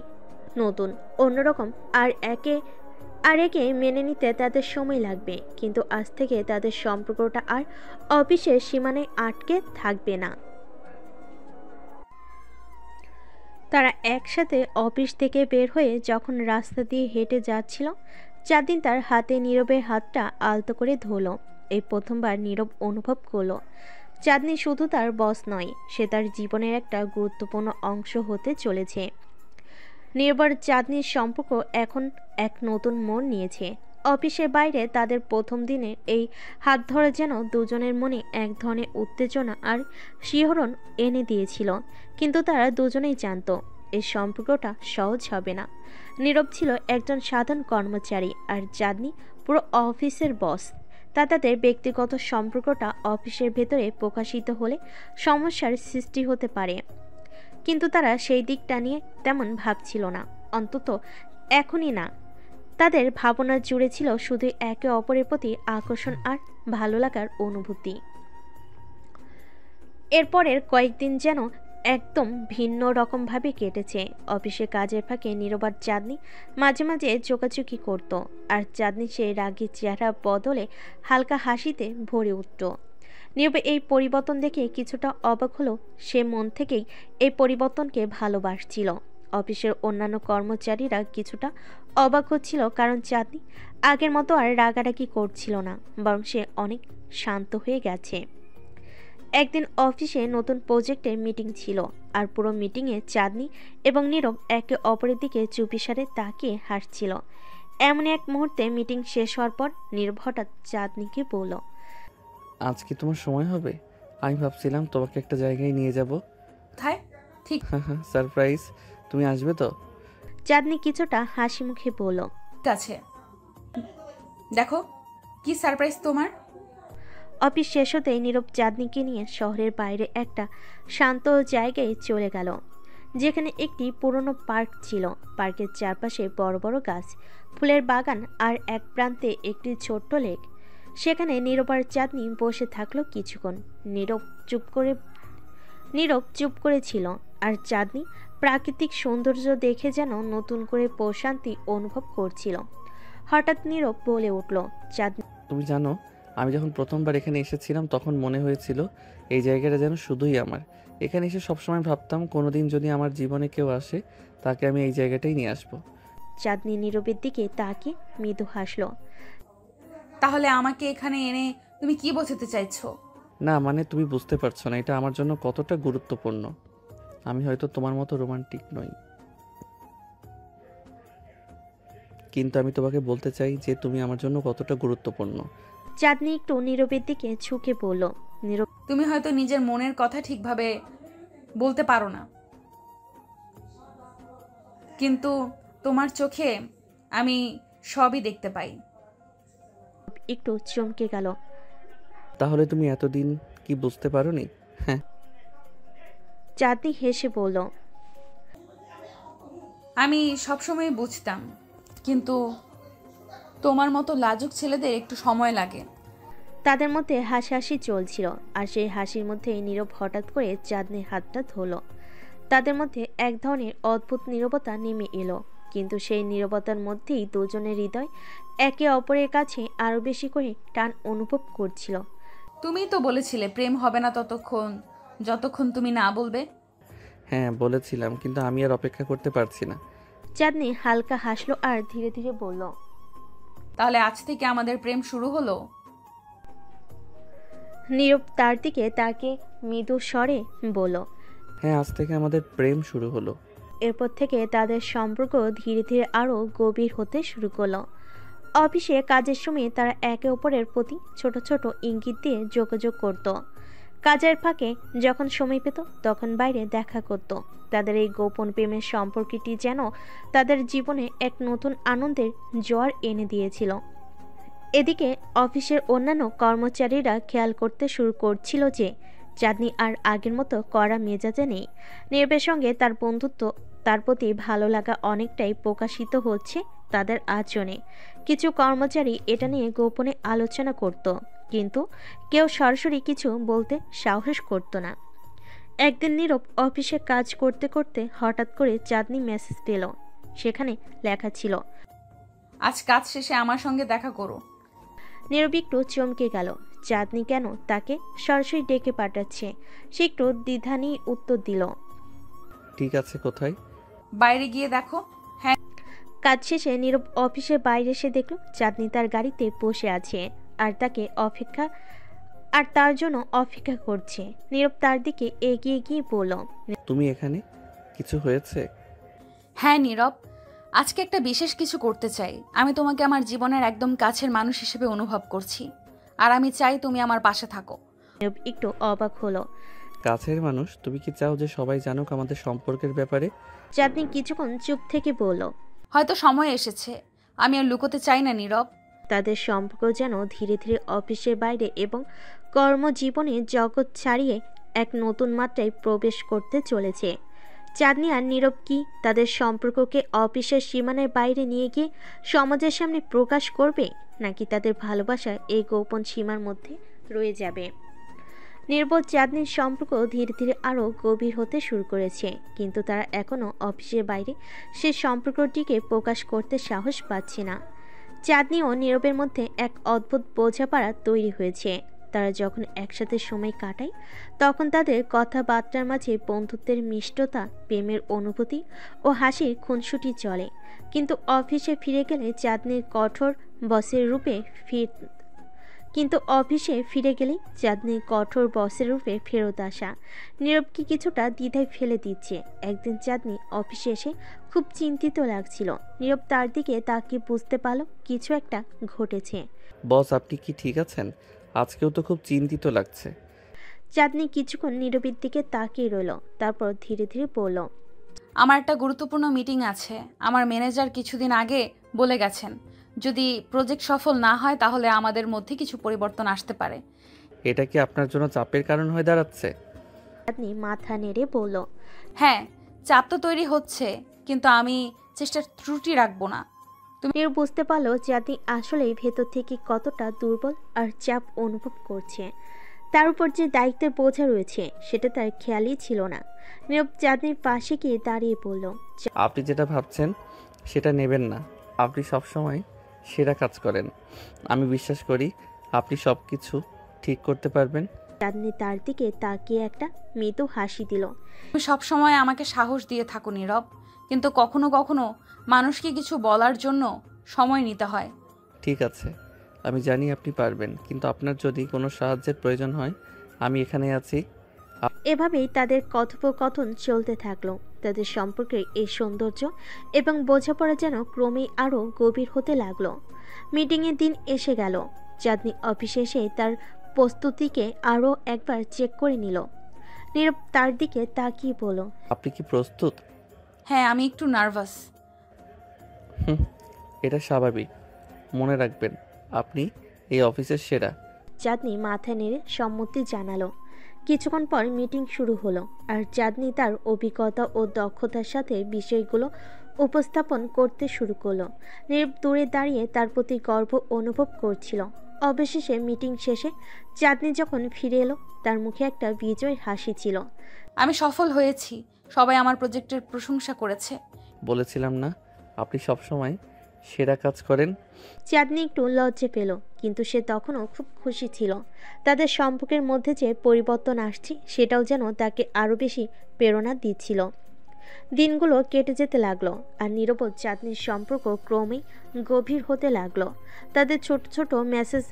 নতুন, অন্যরকম, আর একে মেনে নিতে তাদের সময় লাগবে, কিন্তু আজ থেকে তাদের সম্পর্কটা আর অফিসের সীমানায় আটকে থাকবে না। তারা একসাথে অফিস থেকে বের হয়ে যখন রাস্তা দিয়ে হেঁটে যাচ্ছিল, চাঁদনি তার হাতে নীরবের হাতটা আলতো করে ধরল। এই প্রথমবার নীরব অনুভব করলো চাঁদনি শুধু তার বস নয়, সে তার জীবনের একটা গুরুত্বপূর্ণ অংশ হতে চলেছে। নীরব চাঁদনির সম্পর্ক এখন এক নতুন মোড় নিয়েছে। অফিসের বাইরে তাদের প্রথম দিনে এই হাত ধরা যেন দুজনের মনে এক ধরনের উত্তেজনা আর শিহরণ এনে দিয়েছিল, কিন্তু তারা দুজনেই জানতো এই সম্পর্কটা সহজ হবে না। নীরব ছিল একজন সাধারণ কর্মচারী, আর চাঁদনি পুরো অফিসের বস। তাদের ব্যক্তিগত সম্পর্কটা অফিসের ভেতরে প্রকাশিত হলে সমস্যার সৃষ্টি হতে পারে, কিন্তু তারা সেই দিকটা নিয়ে তেমন ভাবছিল না, অন্তত এখনই না। তাদের ভাবনা জুড়ে ছিল শুধু একে অপরের প্রতি আকর্ষণ আর ভালো লাগার অনুভূতি। এরপরের কয়েকদিন যেন একদম ভিন্ন রকমভাবে কেটেছে। অফিসে কাজের ফাঁকে নীরব আর চাঁদনি মাঝে মাঝে চোকাচুকি করত, আর চাঁদনি সেই রাগী চেহারা বদলে হালকা হাসিতে ভরে উঠত। নীরব এই পরিবর্তন দেখে কিছুটা অবাক হলো। সে মন থেকেই এই পরিবর্তনকে ভালোবাসছিল। অফিসের অন্যান্য কর্মচারীরা কিছুটা অবাক হচ্ছিল, কারণ চাঁদনি আগের মতো আর রাগারাগি করছিল না, বরং সে অনেক শান্ত হয়ে গেছে। একদিন অফিসে নতুন প্রজেক্টের মিটিং ছিল, আর পুরো মিটিংয়ে চাঁদনি এবং নীরব একে অপরের দিকে চুপিসারে তাকিয়ে হাসছিল। এমন এক মুহূর্তে মিটিং শেষ হওয়ার পর নীরব হঠাৎ চাঁদনিকে বলল, আজ কি তোমার সময় হবে? আমি ভাবছিলাম তোমাকে একটা জায়গায় নিয়ে যাব। কোথায়? ঠিক সারপ্রাইজ। তুমি আসবে তো? চাঁদনি কিছুটা হাসি মুখে বলল, আছে, দেখো কি সারপ্রাইজ তোমার। অফিস শেষ হতেই নীরব চাঁদনিকে নিয়ে শহরের বাইরে একটা শান্ত জায়গায় চলে গেল, যেখানে একটি পুরনো পার্ক ছিল। পার্কের চারপাশে বড় বড় গাছ, ফুলের বাগান, আর এক প্রান্তে একটি ছোট্ট লেক। সেখানে নীরব আর চাঁদনি বসে থাকলো কিছুক্ষণ। নীরব চুপ করে ছিল, আর চাঁদনি প্রাকৃতিক সৌন্দর্য দেখে যেন নতুন করে প্রশান্তি অনুভব করছিল। হঠাৎ নীরব বলে উঠল, চাঁদনি, তুমি জানো, আমি যখন প্রথমবার এখানে এসেছিলাম তখন মনে হয়েছিল এই জায়গাটা যেন শুধুই আমার। এখানে এসে সবসময় ভাবতাম কোনোদিন যদি আমার জীবনে কেউ আসে তাকে আমি এই জায়গাটাই নিয়ে আসবো। চাঁদনি নীরবের দিকে তাকিয়ে মৃদু হাসল। তাহলে আমাকে এখানে এনে তুমি কি বোঝাতে চাইছো? না মানে তুমি বুঝতে পারছো না এটা আমার জন্য কতটা গুরুত্বপূর্ণ। আমি হয়তো তোমার মতো রোমান্টিক নই, কিন্তু আমি তোমাকে বলতে চাই যে তুমি আমার জন্য কতটা গুরুত্বপূর্ণ। চাঁদনি একটু নীরবের দিকে ঝুঁকে বলল, নীরব তুমি হয়তো নিজের মনের কথা ঠিকভাবে বলতে পারো না, কিন্তু তোমার চোখে আমি সবই দেখতে পাই। একটু চমকে গেল। তাহলে তুমি এতদিন কি বুঝতে পারোনি? হ্যাঁ, চাঁদনি হেসে বলল, আমি সবসময় বুঝতাম, কিন্তু তোমার মতো লাজুক ছেলেদের একটু সময় লাগে। তাদের মধ্যে হাসাহাসি চলছিল, আর সেই হাসির মধ্যে নীরব হঠাৎ করে চাঁদনির হাতটা ধরল। তাদের মধ্যে এক ধরনের অদ্ভুত নীরবতা নেমে এলো, কিন্তু সেই নীরবতার মধ্যেই দুজনের হৃদয় একে অপরের কাছে আরো বেশি করে টান অনুভব করছিল। তুমিই তো বলেছিলে প্রেম হবে না যতক্ষণ তুমি না বলবে। হ্যাঁ বলেছিলাম, কিন্তু আমি আর অপেক্ষা করতে পারছি না। চাঁদনি হালকা হাসলো আর ধীরে ধীরে বলল, তাহলে আজ থেকে আমাদের প্রেম শুরু হলো? নীরব তার দিকে তাকে মৃদু স্বরে বলল। হ্যাঁ, আজ থেকে আমাদের প্রেম শুরু হলো। এরপর থেকে তাদের সম্পর্ক ধীরে ধীরে আরো গভীর হতে শুরু করলো। অফিসে কাজের সময় তারা একে অপরের প্রতি ছোট ছোট ইঙ্গিত দিয়ে যোগাযোগ করত। কাজের ফাঁকে যখন সময় পেত তখন বাইরে দেখা করত। তাদের এই গোপন প্রেমের সম্পর্কটি যেন তাদের জীবনে এক নতুন আনন্দের জোয়ার এনে দিয়েছিল। এদিকে অফিসের অন্যান্য কর্মচারীরা খেয়াল করতে শুরু করছিল যে চাঁদনি আর আগের মতো কড়া মেজাজে নেই। নীরবের সঙ্গে তার বন্ধুত্ব, তার প্রতি ভালো লাগা অনেকটাই প্রকাশিত হচ্ছে তাদের আচরণে। কিছু কর্মচারী এটা নিয়ে গোপনে আলোচনা করত, কিন্তু কেউ সরাসরি কিছু বলতে সাহস করত না। একদিন নীরব অফিসে কাজ করতে করতে হঠাৎ করে চাঁদনি মেসেজ পেল। সেখানে লেখা ছিল, আজ কাজ শেষে আমার সঙ্গে দেখা করো। নীরব একটু চমকে গেল। চাঁদনি কেন তাকে সরাসরি ডেকে পাঠাচ্ছে? সে একটু দ্বিধা নিয়ে উত্তর দিল, ঠিক আছে, কোথায়? বাইরে গিয়ে দেখো। হ্যাঁ। কাজ শেষে নীরব অফিসের বাইরে এসে দেখল চাঁদনি তার গাড়িতে বসে আছে আর তার জন্য অপেক্ষা করছে। নীরব তার দিকে এগিয়ে গিয়ে বলল, তুমি এখানে? কিছু হয়েছে? হ্যাঁ নীরব, আজকে একটা বিশেষ কিছু করতে চাই। আমি তোমাকে আমার জীবনের একদম কাছের মানুষ হিসেবে অনুভব করছি, আর আমি চাই তুমি আমার পাশে থাকো। নীরব একটু অবাক হলো। কাছের মানুষ? তুমি কি চাও যে সবাই জানুক আমাদের সম্পর্কের ব্যাপারে? চাঁদনি কিছুক্ষণ চুপ থেকে বলল, হয়তো সময় এসেছে। আমি আর লুকোতে চাই না নীরব। তাদের সম্পর্ক যেন ধীরে ধীরে অফিসের বাইরে এবং কর্মজীবনে জগৎ ছাড়িয়ে এক নতুন মাত্রায় প্রবেশ করতে চলেছে। চাঁদনি আর নীরব কি তাদের সম্পর্ককে অফিসের সীমানার বাইরে নিয়ে গিয়ে সমাজের সামনে প্রকাশ করবে, নাকি তাদের ভালোবাসা এই গোপন সীমার মধ্যে রয়ে যাবে? নির্বোধ চাঁদনির সম্পর্ক ধীরে ধীরে আরও গভীর হতে শুরু করেছে, কিন্তু তারা এখনও অফিসের বাইরে সে সম্পর্কটিকে প্রকাশ করতে সাহস পাচ্ছে না। চাঁদনি ও নীরবের মধ্যে এক অদ্ভুত বোঝাপড়া তৈরি হয়েছে। তারা যখন একসাথে সময় কাটায় তখন তাদের কথাবার্তার মাঝে বন্ধুত্বের মিষ্টতা, প্রেমের অনুভূতি ও হাসির খুনসুটি চলে। কিন্তু অফিসে ফিরে গেলে চাঁদনির কঠোর বসের রূপে ফেরত আসা নীরবকে কিছুটা দ্বিধায় ফেলে দিচ্ছে। একদিন চাঁদনি অফিসে এসে খুব চিন্তিত লাগছিল। নীরব তার দিকে তাকিয়ে বুঝতে পারল কিছু একটা ঘটেছে। বস, আপনি কি ঠিক আছেন? আজকেও তো খুব চিন্তিত লাগছে। চাঁদনি কিছুক্ষণ নীরবের দিকে তাকিয়ে রইল, তারপর ধীরে ধীরে বলল, আমার একটা গুরুত্বপূর্ণ মিটিং আছে। আমার ম্যানেজার কিছুদিন আগে বলে গেছেন, যদি প্রজেক্ট সফল না হয় তাহলে আমাদের মধ্যে কিছু পরিবর্তন আসতে পারে। এটা কি আপনার জন্য চাপের কারণ হয়ে দাঁড়াচ্ছে? চাঁদনি মাথা নেড়ে বলল, হ্যাঁ, চাপ তো তৈরি হচ্ছে, কিন্তু আমি চেষ্টার ত্রুটি রাখবো না। নীরব বুঝতে পারলো চাঁদনি আসলেই ভেতর থেকে কতটা দুর্বল আর চাপ অনুভব করছে। তার উপর যে দায়িত্বের বোঝা রয়েছে সেটা তার খেয়ালই ছিল না। নীরব চাঁদনির পাশে গিয়ে দাঁড়িয়ে বলল, আপনি যেটা ভাবছেন সেটা নেবেন না। আপনি সবসময় সেরা কাজ করেন। আমি বিশ্বাস করি আপনি সব কিছু ঠিক করতে পারবেন। চাঁদনি তার দিকে তাকিয়ে একটা মৃদু হাসি দিল। তুমি সবসময় আমাকে সাহস দিয়ে থাকো নীরব, কিন্তু কখনো কখনো মানুষকে কিছু বলার জন্য সময় নিতে হয়। ঠিক আছে, আমি জানি আপনি পারবেন, কিন্তু আপনার যদি কোনো সাহায্যের প্রয়োজন হয় আমি এখানে আছি। এভাবেই তাদের কথোপকথন চলতে থাকলো। তাদের সম্পর্কের এই সৌন্দর্য এবং বোঝাপড়া যেন ক্রমেই আরও গভীর হতে লাগলো। মিটিংয়ের দিন এসে গেল। চাঁদনি অফিসে এসে তার প্রস্তুতিকে আরও একবার চেক করে নিল। নীরব তার দিকে তাকিয়ে বলল, আপনি কি প্রস্তুত? হ্যাঁ, আমি একটু নার্ভাস। হুম, এটা স্বাভাবিক। মনে রাখবেন, আপনি এই অফিসের সেরা। চাঁদনি মাথা নেড়ে সম্মতি জানালো। কিছুক্ষণ পর মিটিং শুরু হলো, আর চাঁদনি তার অভিজ্ঞতা ও দক্ষতার সাথে বিষয়গুলো উপস্থাপন করতে শুরু করলো। নীরব দূরে দাঁড়িয়ে তার প্রতি গর্ব অনুভব করছিল। অবশেষে মিটিং শেষে চাঁদনি যখন ফিরে এলো, তার মুখে একটা বিজয় হাসি ছিল। আমি সফল হয়েছি, সবাই আমার প্রজেক্টের প্রশংসা করেছে। বলেছিলাম না, আপনি সবসময় সেরা কাজ করেন। চাঁদনি একটু লজ্জা পেল, কিন্তু সে তখনও খুব খুশি ছিল। তাদের সম্পর্কের মধ্যে যে পরিবর্তন আসছে সেটাও যেন তাকে আরও বেশি প্রেরণা দিচ্ছিল। দিনগুলো কেটে যেতে লাগলো, আর নীরব ও চাঁদনির সম্পর্ক ক্রমেই গভীর হতে লাগলো। তাদের ছোট ছোট মেসেজ,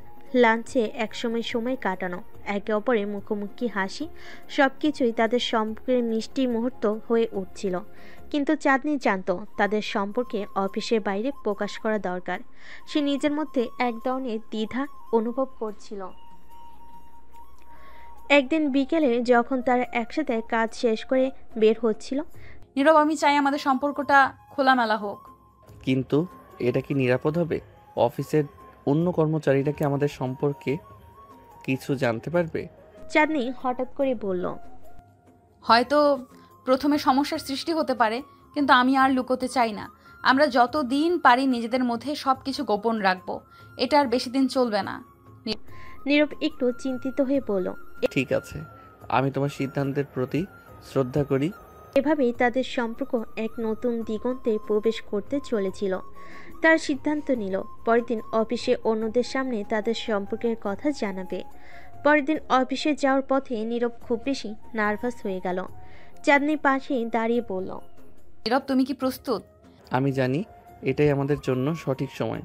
লাঞ্চে একসময় সময় কাটানো, একে অপরের মুখোমুখি হাসি, সব কিছুই তাদের সম্পর্কের মিষ্টি মুহূর্ত হয়ে উঠছিল। কিন্তু চাঁদনি জানতো তাদের সম্পর্কে অফিসের বাইরে প্রকাশ করা দরকার। সে নিজের মধ্যে এক ধরনের দ্বিধা অনুভব করছিল। একদিন বিকেলে যখন তারা একসাথে কাজ শেষ করে বের হচ্ছিল, নীরব, আমি চাই আমাদের সম্পর্কটা খোলামেলা হোক। কিন্তু এটা কি নিরাপদ হবে? অফিসের অন্য কর্মচারীরা কি আমাদের সম্পর্কে কিছু জানতে পারবে? চাঁদনি হঠাৎ করে বলল, হয়তো প্রথমে সমস্যার সৃষ্টি হতে পারে, কিন্তু আমি আর লুকোতে চাই না। আমরা যত দিন পারি নিজেদের মধ্যে সব কিছু গোপন রাখবো। এটা আর বেশি দিন চলবে না। নীরব একটু চিন্তিত হয়ে বলল, ঠিক আছে, আমি তোমার সিদ্ধান্তের প্রতি শ্রদ্ধা করি। এভাবেই তাদের সম্পর্ক এক নতুন দিগন্তে প্রবেশ করতে চলেছিল। তার সিদ্ধান্ত নিল পরের দিন অফিসে অন্যদের সামনে তাদের সম্পর্কের কথা জানাবে। পরের দিন অফিসে যাওয়ার পথে নীরব খুব বেশি নার্ভাস হয়ে গেল। চাঁদনি পাশে দাঁড়িয়ে বলল, নীরব, তুমি কি প্রস্তুত? আমি জানি এটাই আমাদের জন্য সঠিক সময়।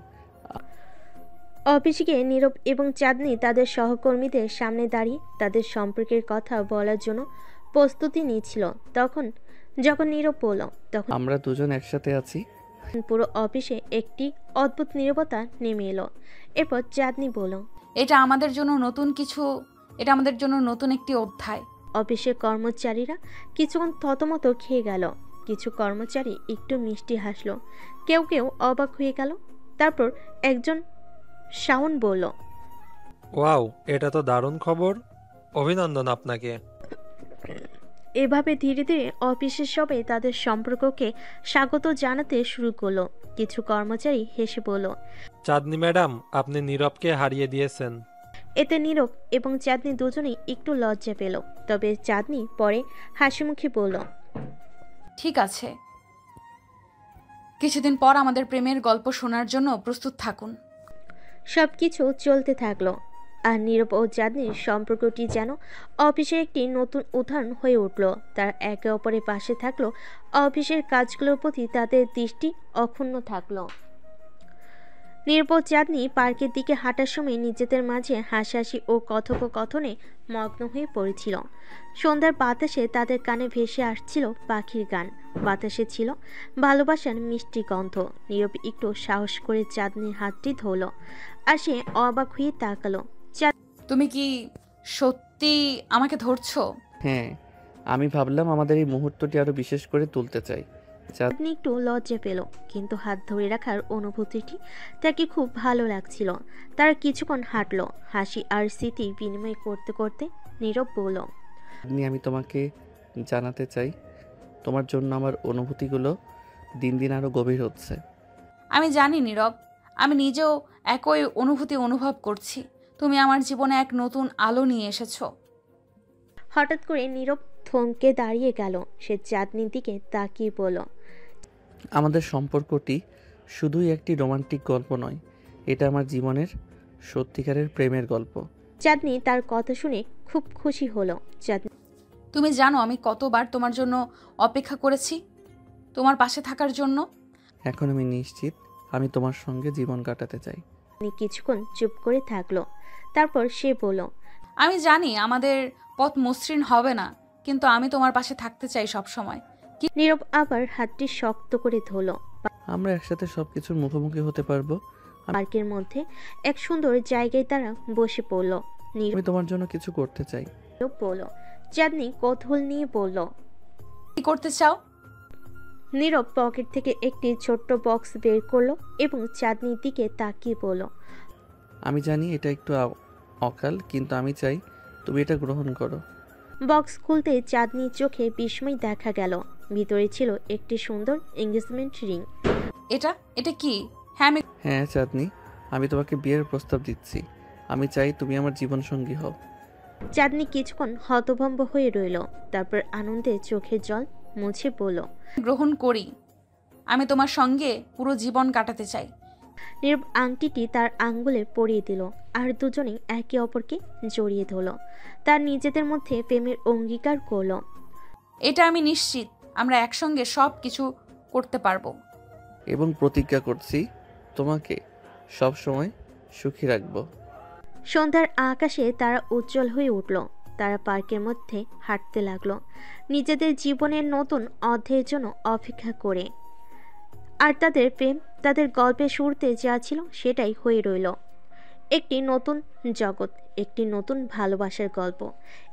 অফিসে গিয়ে নীরব এবং চাঁদনি তাদের সহকর্মীদের সামনে দাঁড়িয়ে তাদের সম্পর্কের কথা বলার জন্য প্রস্তুতি নিচ্ছিল। যখন নীরব বলল, তখন আমরা দুজন একসাথে আছি। পুরো অফিসে একটি অদ্ভুত নীরবতা নেমে এলো। এরপর চাঁদনি বলল, এটা আমাদের জন্য নতুন একটি অধ্যায়। অফিসের কর্মচারীরা কিছুক্ষণ থতমত খেয়ে গেল। কিছু কর্মচারী একটু মিষ্টি হাসলো, কেউ কেউ অবাক হয়ে গেল। তারপর একজন শাওন বলল, ওয়াও, এটা তো দারুণ খবর, অভিনন্দন আপনাকে। এভাবে ধীরে ধীরে অফিসের সবাই তাদের সম্পর্ককে স্বাগত জানাতে শুরু করলো। কিছু কর্মচারী হেসে বলল, চাঁদনি ম্যাডাম, আপনি নীরবকে হারিয়ে দিয়েছেন। এতে নীরব এবং চাঁদনি দুজনেই একটু লজ্জা পেল। তবে চাঁদনি পরে হাসিমুখে বলল, ঠিক আছে, কিছুদিন পর আমাদের প্রেমের গল্প শোনার জন্য প্রস্তুত থাকুন। সবকিছু চলতে থাকলো, আর নীরব ও চাঁদনির সম্পর্কটি যেন অফিসের একটি নতুন উদাহরণ হয়ে উঠল। তারা একে অপরের পাশে থাকলো, অফিসের কাজগুলোর প্রতি তাদের দৃষ্টি অক্ষুণ্ণ থাকলো। নীরব ও চাঁদনি পার্কের দিকে হাঁটার সময় নিজেদের মাঝে হাসাহাসি ও কথোপকথনে মগ্ন হয়ে পড়েছিল। সন্ধ্যার বাতাসে তাদের কানে ভেসে আসছিল পাখির গান, বাতাসে ছিল ভালোবাসার মিষ্টি গন্ধ। নীরব একটু সাহস করে চাঁদনির হাতটি ধরল, আর সে অবাক হয়ে তাকালো। তুমি কি সত্যি আমাকে ধরছো? হ্যাঁ, আমি ভাবলাম আমাদের এই মুহূর্তটি আরো বিশেষ করে তুলতে চাই। চাঁদনি একটু লজ্জা পেল, কিন্তু হাত ধরে রাখার অনুভূতিটি তাকে খুব ভালো লাগছিল। তারা কিছুক্ষণ হাঁটলো, হাসি আর স্মৃতি বিনিময় করতে করতে নীরব বলল, আমি তোমাকে জানাতে চাই, তোমার জন্য আমার অনুভূতিগুলো দিন দিন আরো গভীর হচ্ছে। আমি জানি নীরব, আমি নিজেও একই অনুভূতি অনুভব করছি। তুমি আমার জীবনে এক নতুন আলো নিয়ে এসেছো। হঠাৎ করে নীরব থমকে দাঁড়িয়ে গেল। সে চাঁদনির দিকে তাকিয়ে বলল, আমাদের সম্পর্কটি শুধুই একটি রোমান্টিক গল্প নয়, এটা আমার জীবনের সত্যিকারের প্রেমের গল্প। চাঁদনি তার কথা শুনে খুব খুশি হলো। চাঁদনি, তুমি জানো আমি কতবার তোমার জন্য অপেক্ষা করেছি, তোমার পাশে থাকার জন্য। এখন আমি নিশ্চিত আমি তোমার সঙ্গে জীবন কাটাতে চাই। কিছুক্ষণ চুপ করে থাকলো, তারপর সে বলল, আমি জানি আমাদের পথ মসৃণ হবে না, কিন্তু আমি তোমার পাশে থাকতে চাই সব সময়। নীরব আবার হাতটি শক্ত করে ধরল। আমরা একসাথে সবকিছুর মুখোমুখি হতে পারবো। পার্কের মধ্যে এক সুন্দর জায়গায় তারা বসে পড়ল। নীরব আমি তোমার জন্য কিছু করতে চাই। বলল। চাঁদনি কৌতূহল নিয়ে বলল। কি করতে চাও? নীরব পকেট থেকে একটি ছোট্ট বক্স বের করলো এবং চাঁদনির দিকে তাকিয়ে বলল। আমি জানি এটা একটু অকাল, কিন্তু আমি চাই তুমি এটা গ্রহণ করো। বক্স খুলতে চাঁদনির চোখে বিস্ময় দেখা গেল। ভিতরে ছিল একটি সুন্দর এঙ্গেজমেন্ট রিং। এটা এটা কি? হ্যাঁ আমি হ্যাঁ চাঁদনি, আমি তোমাকে বিয়ের প্রস্তাব দিচ্ছি। আমি চাই তুমি আমার জীবনসঙ্গী হও। চাঁদনি কিছুক্ষণ হতভম্ব হয়ে রইল, তারপর আনন্দে চোখের জল মুছে বলল। গ্রহণ করি। আমি তোমার সঙ্গে পুরো জীবন কাটাতে চাই। নীরব আংটিটি তার আঙ্গুলে পরিয়ে দিল আর দুজনেই একে অপরকে জড়িয়ে ধরল। তার নিজেদের মধ্যে প্রেমের অঙ্গীকার করল। এটা আমি নিশ্চিত আমরা একসঙ্গে সব কিছু করতে পারবো। এবং প্রতিজ্ঞা করছি তোমাকে সব সময় সুখী রাখবো। সন্ধ্যার আকাশে তারা উজ্জ্বল হয়ে উঠল। তারা পার্কের মধ্যে হাঁটতে লাগলো, নিজেদের জীবনের নতুন অধ্যায়ের জন্য অপেক্ষা করে। আর তাদের প্রেম তাদের গল্পের শুরুতে যা ছিল সেটাই হয়ে রইল, একটি নতুন জগৎ, একটি নতুন ভালোবাসার গল্প।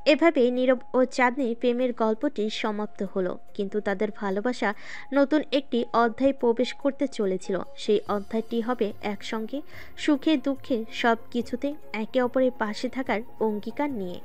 এভাবে নীরব ও চাঁদনির প্রেমের গল্পটি সমাপ্ত হলো, কিন্তু তাদের ভালোবাসা নতুন একটি অধ্যায়ে প্রবেশ করতে চলেছিল। সেই অধ্যায়টি হবে একসঙ্গে সুখে দুঃখে সব কিছুতে একে অপরের পাশে থাকার অঙ্গীকার নিয়ে।